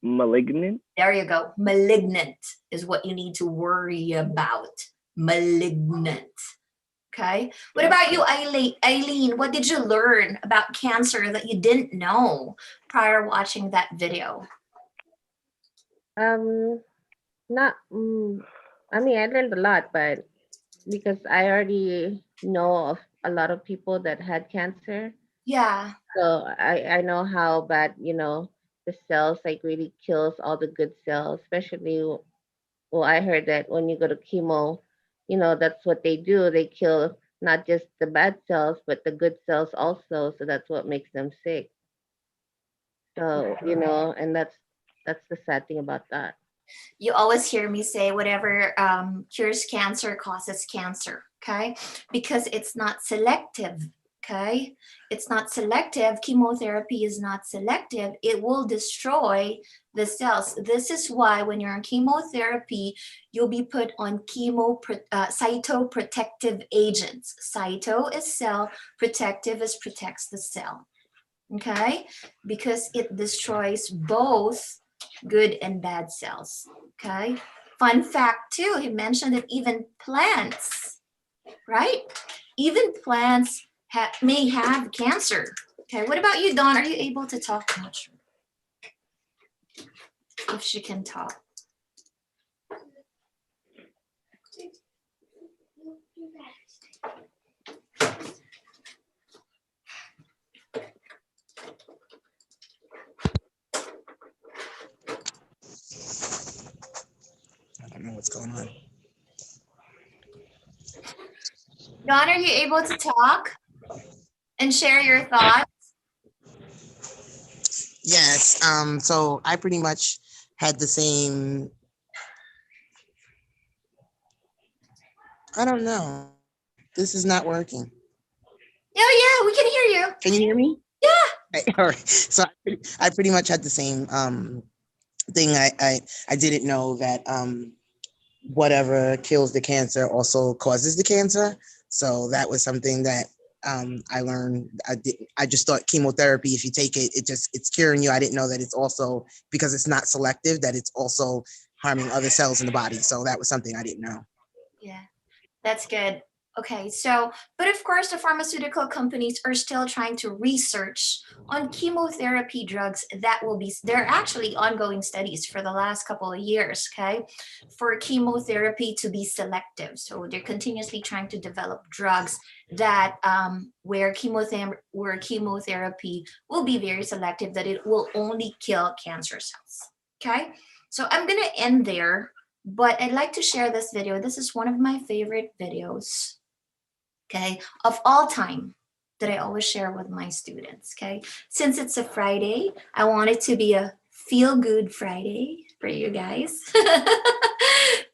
malignant. there you go. Malignant is what you need to worry about. Malignant. Okay. What about you, Eileen? What did you learn about cancer that you didn't know prior watching that video? Not. I mean, I learned a lot, but because I already know of a lot of people that had cancer, Yeah. so I know how bad, the cells like really kills all the good cells, especially. Well, I heard that when you go to chemo, that's what they do. They kill not just the bad cells, but the good cells also. So that's what makes them sick. So, and that's the sad thing about that. You always hear me say whatever cures cancer causes cancer, okay? Because it's not selective, okay? It's not selective. Chemotherapy is not selective. It will destroy the cells. This is why when you're on chemotherapy, you'll be put on cytoprotective agents. Cyto is cell, protective is protects the cell, okay? Because it destroys both good and bad cells, okay? Fun fact too, he mentioned that even plants, right? Even plants may have cancer. Okay, what about you, Dawn? Are you able to talk? I'm not sure if she can talk. I don't know what's going on. Dawn, are you able to talk and share your thoughts? Yes. So I pretty much had the same. I don't know. This is not working. Oh yeah, we can hear you. Can you hear me? Yeah. All right. So I pretty much had the same thing. I didn't know that whatever kills the cancer also causes the cancer. So that was something that I learned. I just thought chemotherapy, if you take it, it's curing you. I didn't know that it's also, because it's not selective, that it's also harming other cells in the body. So that was something I didn't know. Yeah, that's good. Okay, so, but of course, the pharmaceutical companies are still trying to research on chemotherapy drugs that will be, there are actually ongoing studies for the last couple of years, okay, for chemotherapy to be selective. So they're continuously trying to develop drugs that, where chemotherapy will be very selective, that it will only kill cancer cells, okay? So I'm gonna end there, but I'd like to share this video. This is one of my favorite videos, okay, of all time that I always share with my students, okay? Since it's a Friday, I want it to be a feel-good Friday for you guys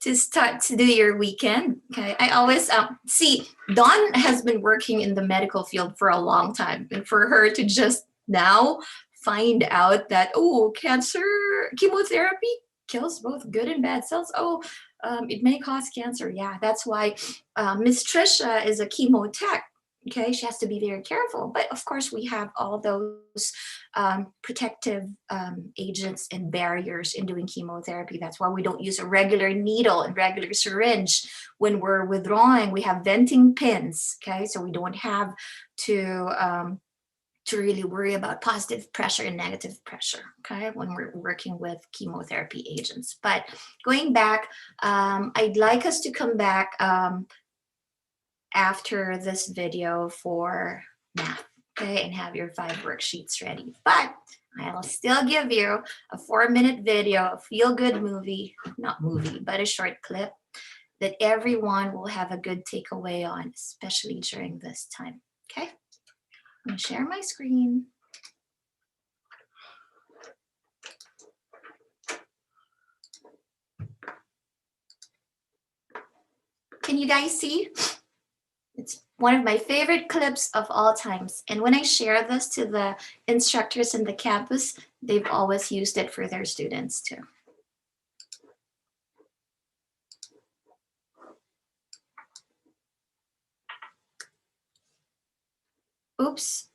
to start to do your weekend, okay? I always, see, Dawn has been working in the medical field for a long time, and for her to just now find out that, oh, cancer, chemotherapy kills both good and bad cells. Oh, it may cause cancer. Yeah, that's why Miss Trisha is a chemo tech. Okay, she has to be very careful. But of course, we have all those protective agents and barriers in doing chemotherapy. That's why we don't use a regular needle and regular syringe when we're withdrawing. We have venting pins. Okay, so we don't have to really worry about positive pressure and negative pressure, okay, when we're working with chemotherapy agents. But going back, I'd like us to come back after this video for math, okay, and have your 5 worksheets ready. But I'll still give you a 4-minute video, a feel-good movie, not movie, but a short clip that everyone will have a good takeaway on, especially during this time, okay? I'm gonna share my screen. Can you guys see? It's one of my favorite clips of all times. And when I share this to the instructors in the campus, they've always used it for their students too. Oops.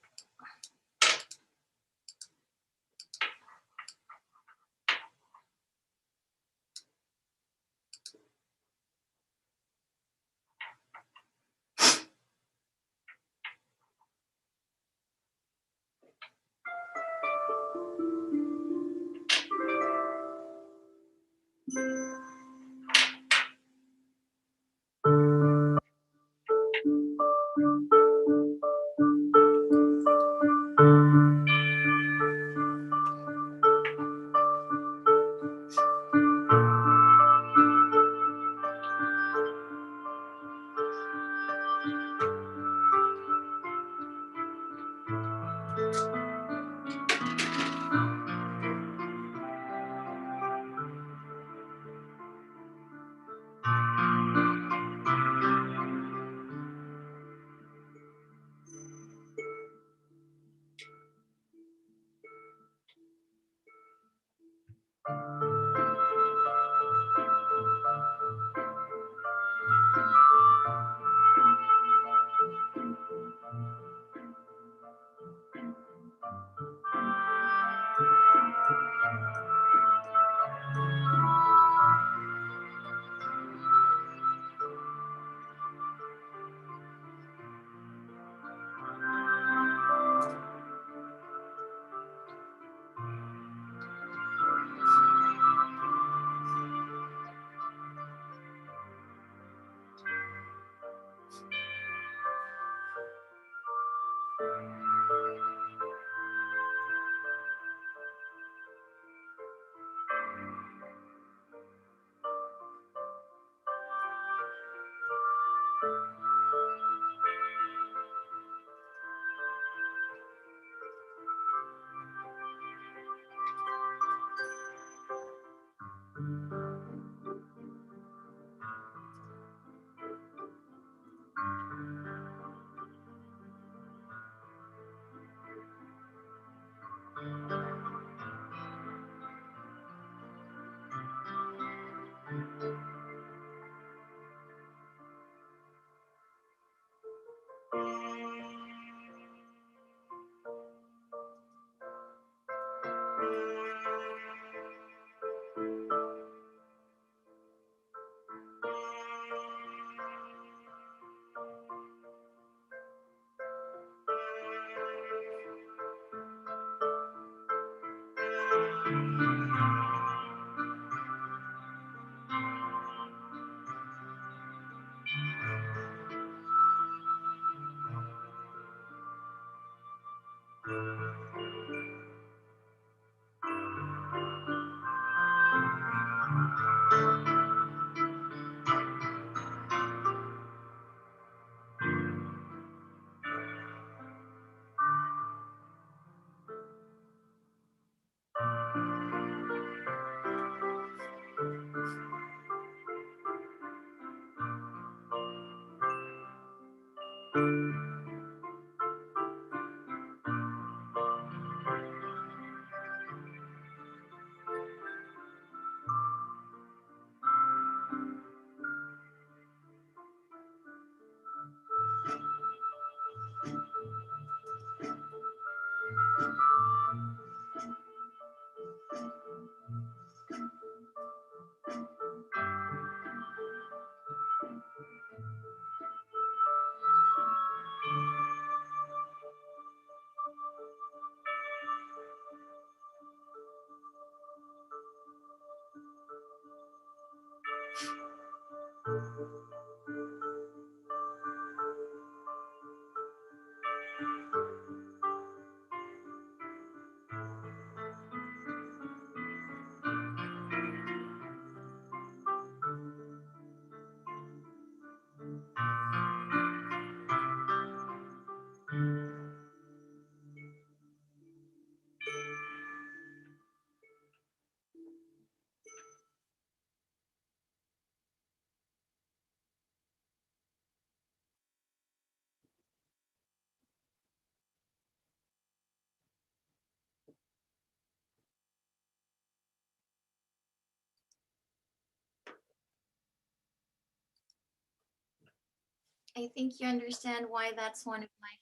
I think you understand why that's one of my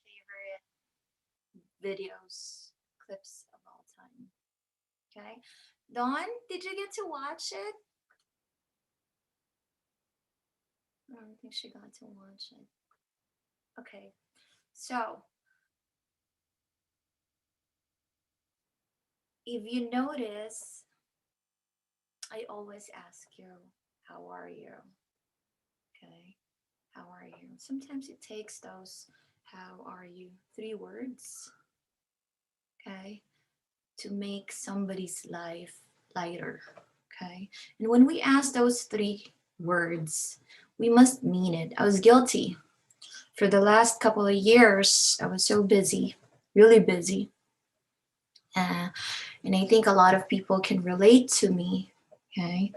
favorite videos, clips of all time. Okay. Dawn, did you get to watch it? I don't think she got to watch it. Okay. So, if you notice, I always ask you, how are you? Okay. How are you? Sometimes it takes those, how are you, 3 words, okay, to make somebody's life lighter, okay? And when we ask those 3 words, we must mean it. I was guilty. For the last couple of years, I was so busy, really busy. And I think a lot of people can relate to me, okay?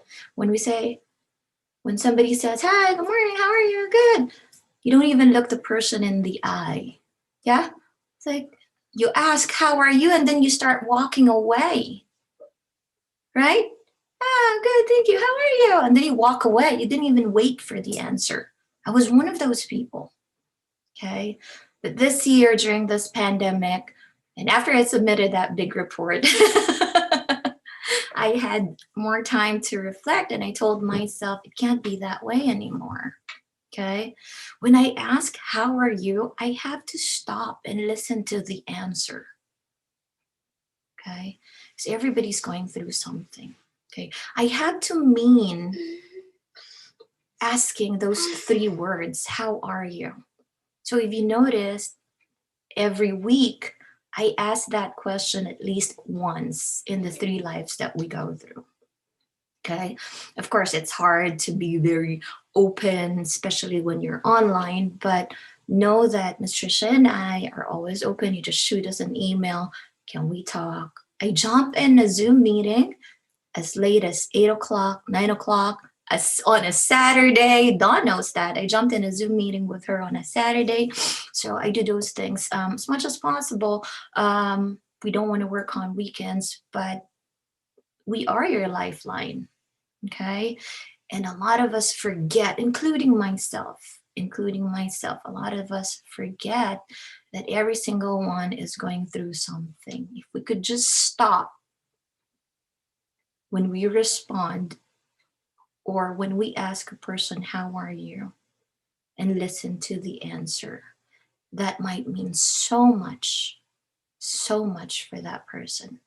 When somebody says, hi, good morning, how are you? Good. You don't even look the person in the eye. Yeah? It's like you ask, how are you? And then you start walking away. Right? Ah, good, thank you. How are you? And then you walk away. You didn't even wait for the answer. I was one of those people. Okay? But this year during this pandemic, and after I submitted that big report, I had more time to reflect, and I told myself it can't be that way anymore. Okay. When I ask, how are you? I have to stop and listen to the answer. Okay. Because everybody's going through something. Okay. I have to mean asking those 3 words, how are you? So if you notice, every week, I ask that question at least once in the 3 lives that we go through. Okay. Of course, it's hard to be very open, especially when you're online, but know that Ms. Trisha and I are always open. You just shoot us an email. Can we talk? I jump in a Zoom meeting as late as 8 o'clock, 9 o'clock, on a Saturday. Dawn knows that. I jumped in a Zoom meeting with her on a Saturday. So I do those things as much as possible. We don't want to work on weekends, but we are your lifeline. Okay. And a lot of us forget, including myself, a lot of us forget that every single one is going through something. If we could just stop when we respond or when we ask a person, how are you? And listen to the answer, that might mean so much for that person.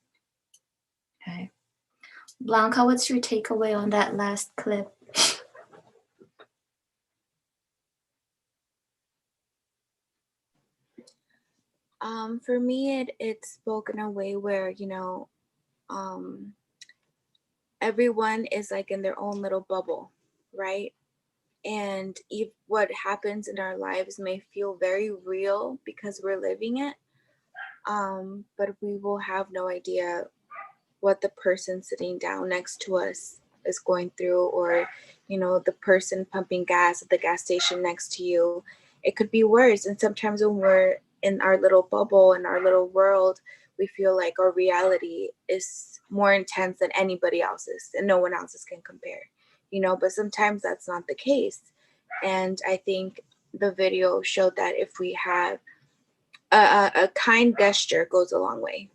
Okay. Blanca, what's your takeaway on that last clip? For me, it spoke in a way where, everyone is like in their own little bubble, right? And if what happens in our lives may feel very real because we're living it, but we will have no idea what the person sitting down next to us is going through, or the person pumping gas at the gas station next to you. It could be worse. And sometimes when we're in our little bubble, in our little world, we feel like our reality is more intense than anybody else's and no one else's can compare, but sometimes that's not the case. And I think the video showed that if we have a kind gesture goes a long way.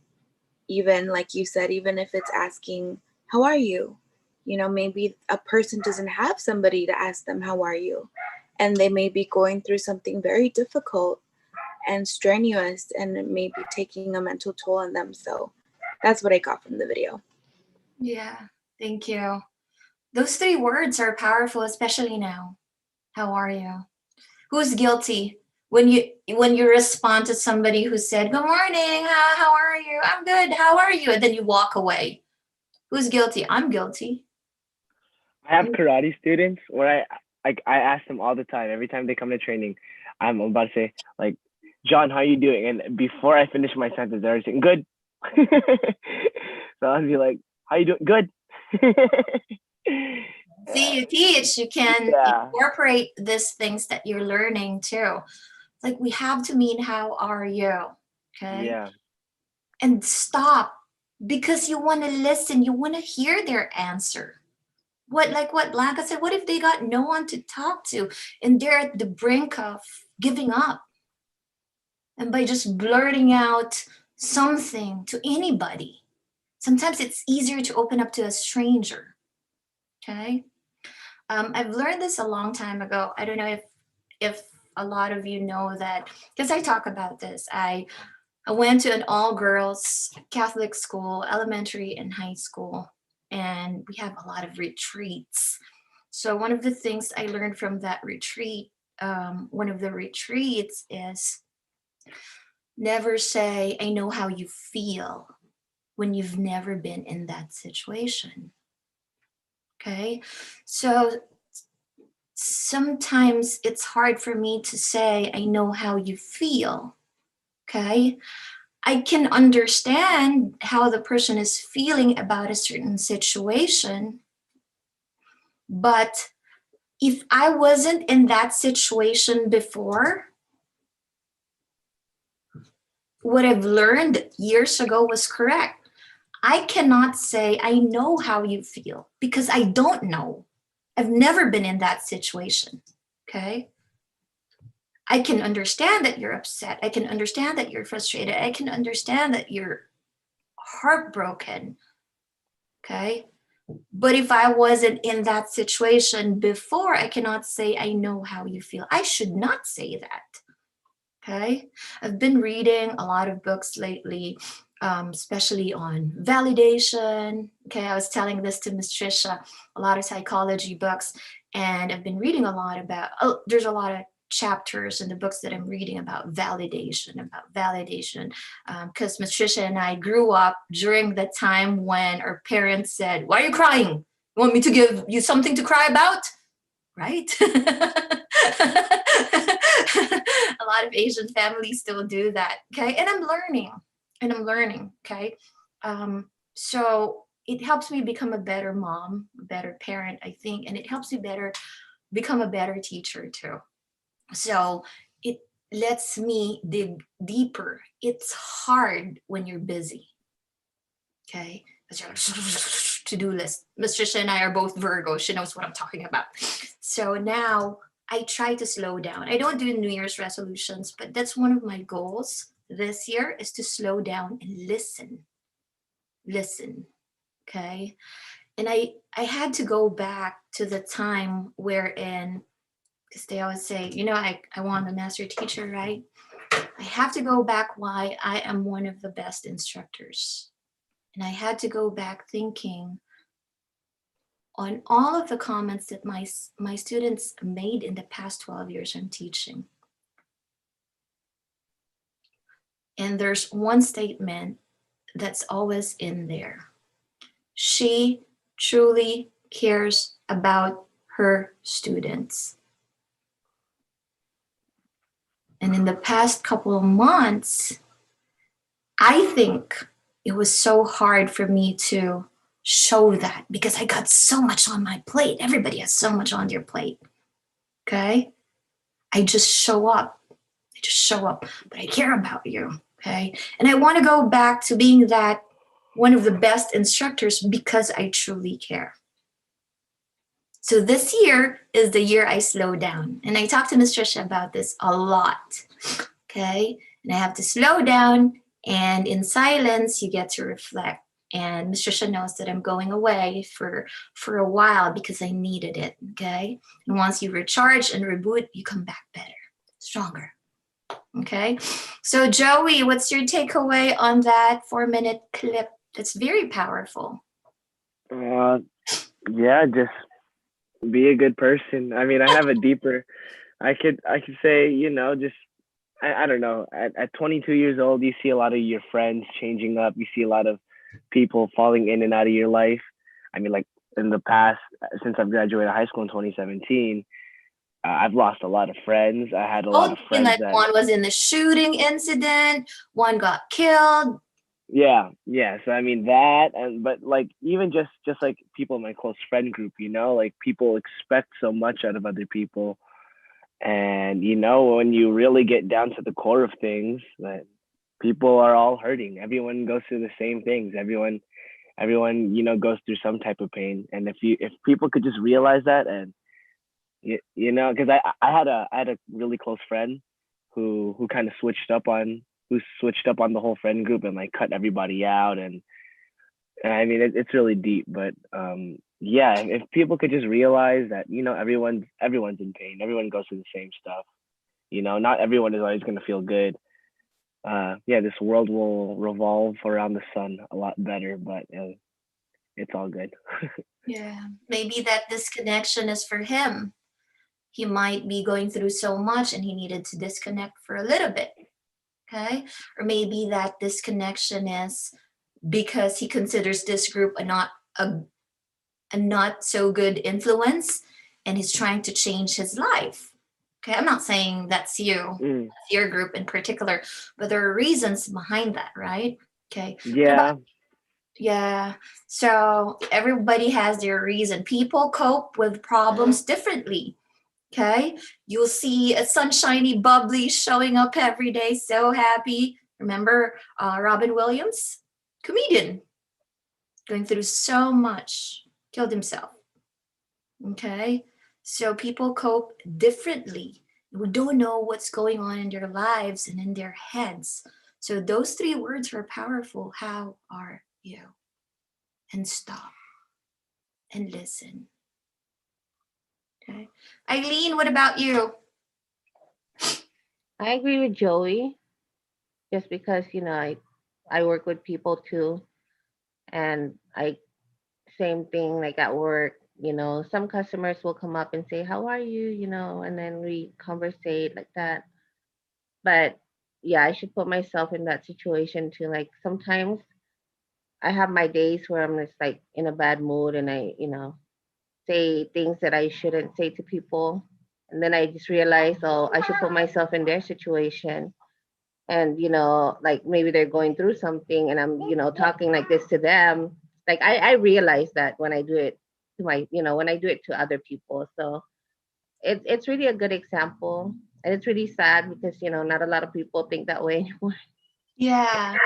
Even like you said, even if it's asking, how are you? Maybe a person doesn't have somebody to ask them, how are you? And they may be going through something very difficult and strenuous and maybe taking a mental toll on them. So that's what I got from the video. Yeah, thank you. Those 3 words are powerful, especially now. How are you? Who's guilty when you respond to somebody who said, good morning, how are you? I'm good, how are you? And then you walk away. Who's guilty? I'm guilty. I have karate students where I ask them all the time. Every time they come to training, I'm about to say like, John, how you doing? And before I finish my sentence, they're saying good. So I'll be like, how you doing? Good. See, you teach, you can incorporate these things that you're learning too. Like we have to mean how are you? Okay. Yeah. And stop, because you want to listen, you want to hear their answer. Like what Blanca said, what if they got no one to talk to and they're at the brink of giving up? And by just blurting out something to anybody, sometimes it's easier to open up to a stranger. Okay. I've learned this a long time ago. I don't know if a lot of you know that, because I talk about this. I went to an all-girls Catholic school, elementary and high school, and we have a lot of retreats. So one of the things I learned from that retreat, one of the retreats is never say, I know how you feel when you've never been in that situation. Okay, so sometimes it's hard for me to say, I know how you feel. Okay, I can understand how the person is feeling about a certain situation, but if I wasn't in that situation before, what I've learned years ago was correct. I cannot say, I know how you feel, because I don't know. I've never been in that situation, okay? I can understand that you're upset. I can understand that you're frustrated. I can understand that you're heartbroken, okay? But if I wasn't in that situation before, I cannot say, I know how you feel. I should not say that, okay? I've been reading a lot of books lately, especially on validation. Okay, I was telling this to Ms. Trisha, a lot of psychology books, and I've been reading a lot about, there's a lot of chapters in the books that I'm reading about validation, because Ms. Trisha and I grew up during the time when our parents said, why are you crying? You want me to give you something to cry about? Right? A lot of Asian families still do that, okay? And I'm learning, okay? So it helps me become a better mom, a better parent, I think, and it helps me become a better teacher too. So it lets me dig deeper. It's hard when you're busy, okay? To-do list. Ms. Trisha and I are both Virgo. She knows what I'm talking about. So now I try to slow down. I don't do New Year's resolutions, but that's one of my goals this year, is to slow down and listen, okay? And I had to go back to the time wherein, because they always say, you know, I want a master teacher, right? I have to go back why I am one of the best instructors. And I had to go back thinking on all of the comments that my students made in the past 12 years I'm teaching. And there's one statement that's always in there. She truly cares about her students. And in the past couple of months, I think it was so hard for me to show that, because I got so much on my plate. Everybody has so much on their plate, okay? I just show up, but I care about you, okay? And I want to go back to being that one of the best instructors because I truly care. So this year is the year I slow down. And I talked to Ms. Trisha about this a lot, okay? And I have to slow down, and in silence, you get to reflect. And Ms. Trisha knows that I'm going away for a while because I needed it, okay? And once you recharge and reboot, you come back better, stronger, okay? So Joey, what's your takeaway on that 4-minute clip? That's very powerful. Yeah, just be a good person. I mean, I have a deeper, I could say, just, I don't know, at 22 years old, you see a lot of your friends changing up. You see a lot of people falling in and out of your life. I mean, like in the past, since I've graduated high school in 2017, I've lost a lot of friends. I had a lot of friends that that, one was in the shooting incident, one got killed. yeah. So I mean that, but like even just like people in my close friend group, like people expect so much out of other people. And when you really get down to the core of things, that people are all hurting. Everyone goes through the same things. Everyone, goes through some type of pain. And if people could just realize that, and because I had a really close friend who kind of switched up on the whole friend group and like cut everybody out. And I mean it's really deep, but yeah, if people could just realize that, everyone's in pain. Everyone goes through the same stuff. Not everyone is always going to feel good. Yeah, this world will revolve around the sun a lot better, but it's all good. Yeah, maybe that disconnection is for him. He might be going through so much and he needed to disconnect for a little bit. Okay. Or maybe that disconnection is because he considers this group a not so good influence and he's trying to change his life. Okay. I'm not saying that's you, that's your group in particular, but there are reasons behind that, right? Okay. Yeah. Yeah. So everybody has their reason. People cope with problems differently. Okay. You'll see a sunshiny, bubbly showing up every day, so happy. Remember Robin Williams, comedian, going through so much, killed himself. Okay. So people cope differently. We don't know what's going on in their lives and in their heads. So those 3 words are powerful. How are you? And stop and listen. Okay. Eileen, what about you? I agree with Joey, just because I work with people too, and same thing like at work. Some customers will come up and say, "How are you?" And then we conversate like that. But yeah, I should put myself in that situation too. Like sometimes I have my days where I'm just like in a bad mood, and I say things that I shouldn't say to people. And then I just realize, oh, I should put myself in their situation. And, like maybe they're going through something and I'm, talking like this to them. Like I realize that when I do it to when I do it to other people. So it's really a good example. And it's really sad because, not a lot of people think that way anymore. Yeah.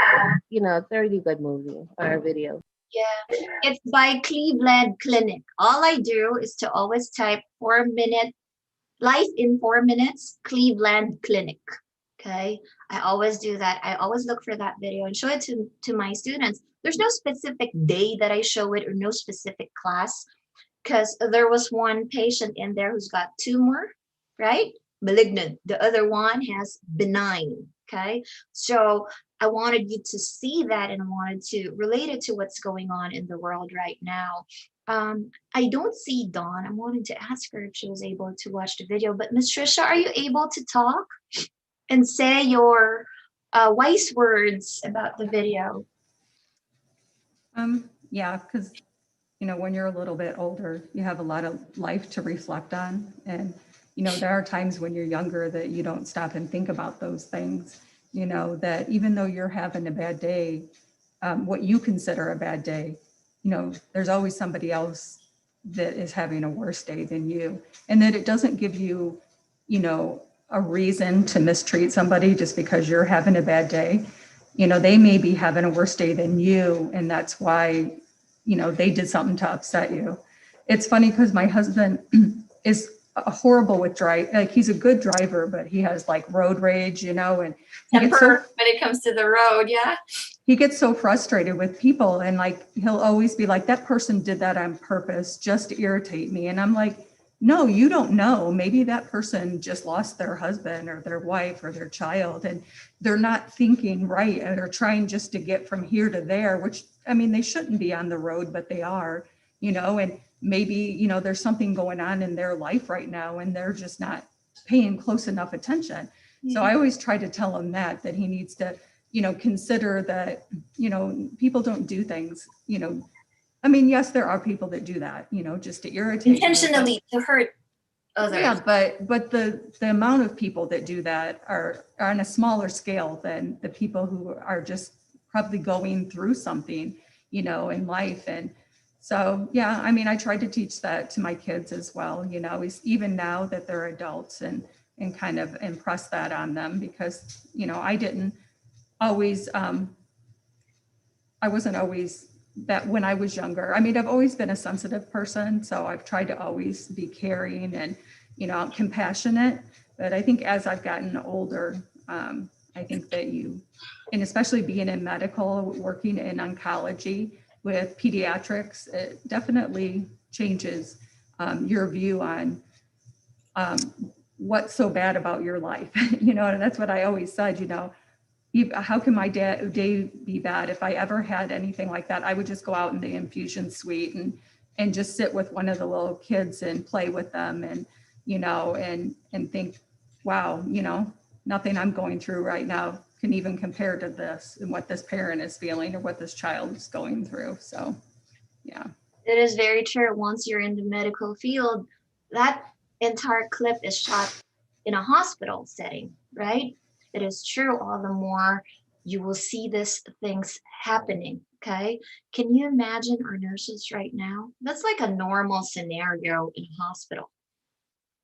It's a really good movie or a video. Yeah, it's by Cleveland Clinic. All I do is to always type 4-minute life in 4 minutes, Cleveland Clinic. Okay, I always do that. I always look for that video and show it to my students. There's no specific day that I show it or no specific class, because there was one patient in there who's got tumor, right? Malignant. The other one has benign. Okay, so I wanted you to see that and I wanted to relate it to what's going on in the world right now. I don't see Dawn. I wanted to ask her if she was able to watch the video, but Miss Trisha, are you able to talk and say your wise words about the video? Yeah, because when you're a little bit older, you have a lot of life to reflect on. And, there are times when you're younger that you don't stop and think about those things, that even though you're having a bad day, what you consider a bad day, there's always somebody else that is having a worse day than you. And that it doesn't give you, a reason to mistreat somebody just because you're having a bad day. They may be having a worse day than you. And that's why they did something to upset you. It's funny because my husband is horrible with like he's a good driver, but he has like road rage, and he gets when it comes to the road, yeah. He gets so frustrated with people, and like he'll always be like, that person did that on purpose just to irritate me. And I'm like, no, you don't know. Maybe that person just lost their husband or their wife or their child, and they're not thinking right, and they're trying just to get from here to there, which, I mean, they shouldn't be on the road, but they are, and maybe, you know, there's something going on in their life right now and they're just not paying close enough attention. So I always try to tell him that he needs to, you know, consider that, you know, people don't do things, you know, I mean, yes, there are people that do that, you know, just to irritate you, but- Intentionally to hurt others. Yeah, but the amount of people that do that are on a smaller scale than the people who are just probably going through something, you know, in life. And so, yeah, I mean, I try to teach that to my kids as well, you know, even now that they're adults, and kind of impress that on them, because, you know, I didn't always, I wasn't always that when I was younger. I mean, I've always been a sensitive person, so I've tried to always be caring and, you know, compassionate. But I think as I've gotten older, I think that and especially being in medical, working in oncology with pediatrics, it definitely changes your view on what's so bad about your life. You know, and that's what I always said, you know, how can my day be bad? If I ever had anything like that, I would just go out in the infusion suite and just sit with one of the little kids and play with them, and, you know, and think, wow, you know, nothing I'm going through right now can even compare to this and what this parent is feeling or what this child is going through. So, yeah. It is very true. Once you're in the medical field, that entire clip is shot in a hospital setting, right? It is true. All the more you will see these things happening. Okay. Can you imagine our nurses right now? That's like a normal scenario in a hospital.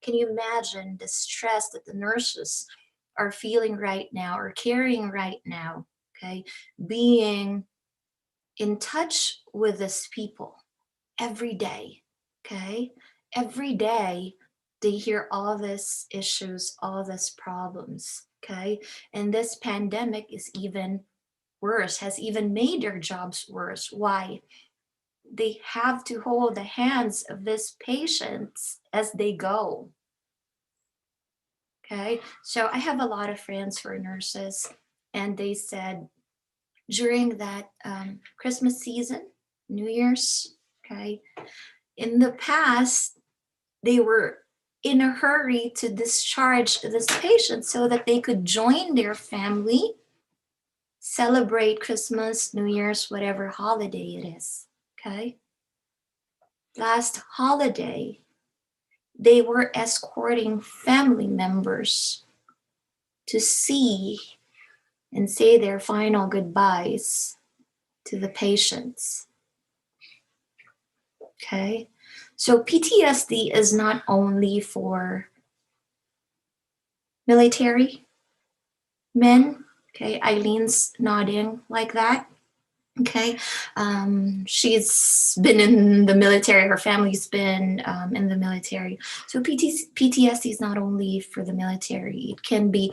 Can you imagine the stress that the nurses are feeling right now or carrying right now? Okay. Being in touch with these people every day. Okay. Every day they hear all these issues, all these problems. Okay. And this pandemic is even worse, has even made their jobs worse. Why? They have to hold the hands of these patients as they go. Okay. So I have a lot of friends who are nurses, and they said during that Christmas season, New Year's, okay, in the past, they were in a hurry to discharge this patient so that they could join their family, celebrate Christmas, New Year's, whatever holiday it is, okay? Last holiday, they were escorting family members to see and say their final goodbyes to the patients, okay? So PTSD is not only for military men, okay? Eileen''s nodding like that, okay? She's been in the military, her family's been in the military. So PTSD is not only for the military, it can be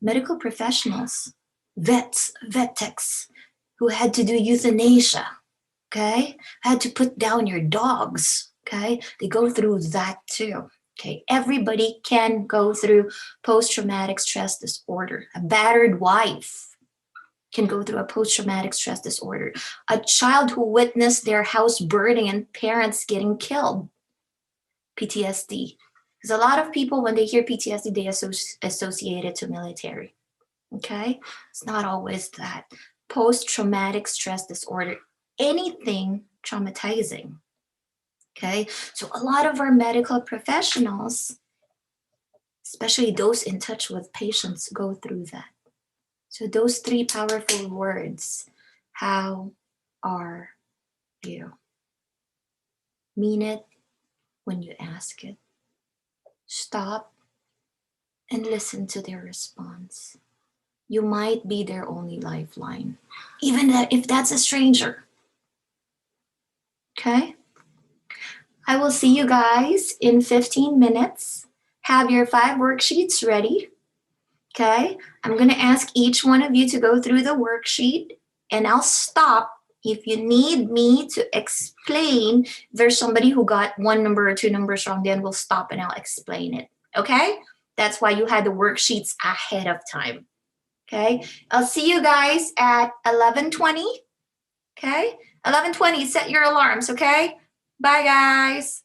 medical professionals, vet techs who had to do euthanasia, okay? Had to put down your dogs, okay? They go through that too, okay? Everybody can go through post-traumatic stress disorder. A battered wife can go through a post-traumatic stress disorder. A child who witnessed their house burning and parents getting killed, PTSD. Because a lot of people, when they hear PTSD, they associate it to military, okay? It's not always that. Post-traumatic stress disorder, anything traumatizing, okay? So a lot of our medical professionals, especially those in touch with patients, go through that. So those three powerful words, how are you? Mean it when you ask it. Stop and listen to their response. You might be their only lifeline, even if that's a stranger. Okay? I will see you guys in 15 minutes. Have your 5 worksheets ready. Okay? I'm going to ask each one of you to go through the worksheet, and I'll stop if you need me to explain. If there's somebody who got 1 number or 2 numbers wrong, then we'll stop and I'll explain it. Okay? That's why you had the worksheets ahead of time. Okay? I'll see you guys at 11:20. Okay? 11:20, set your alarms, okay? Bye, guys.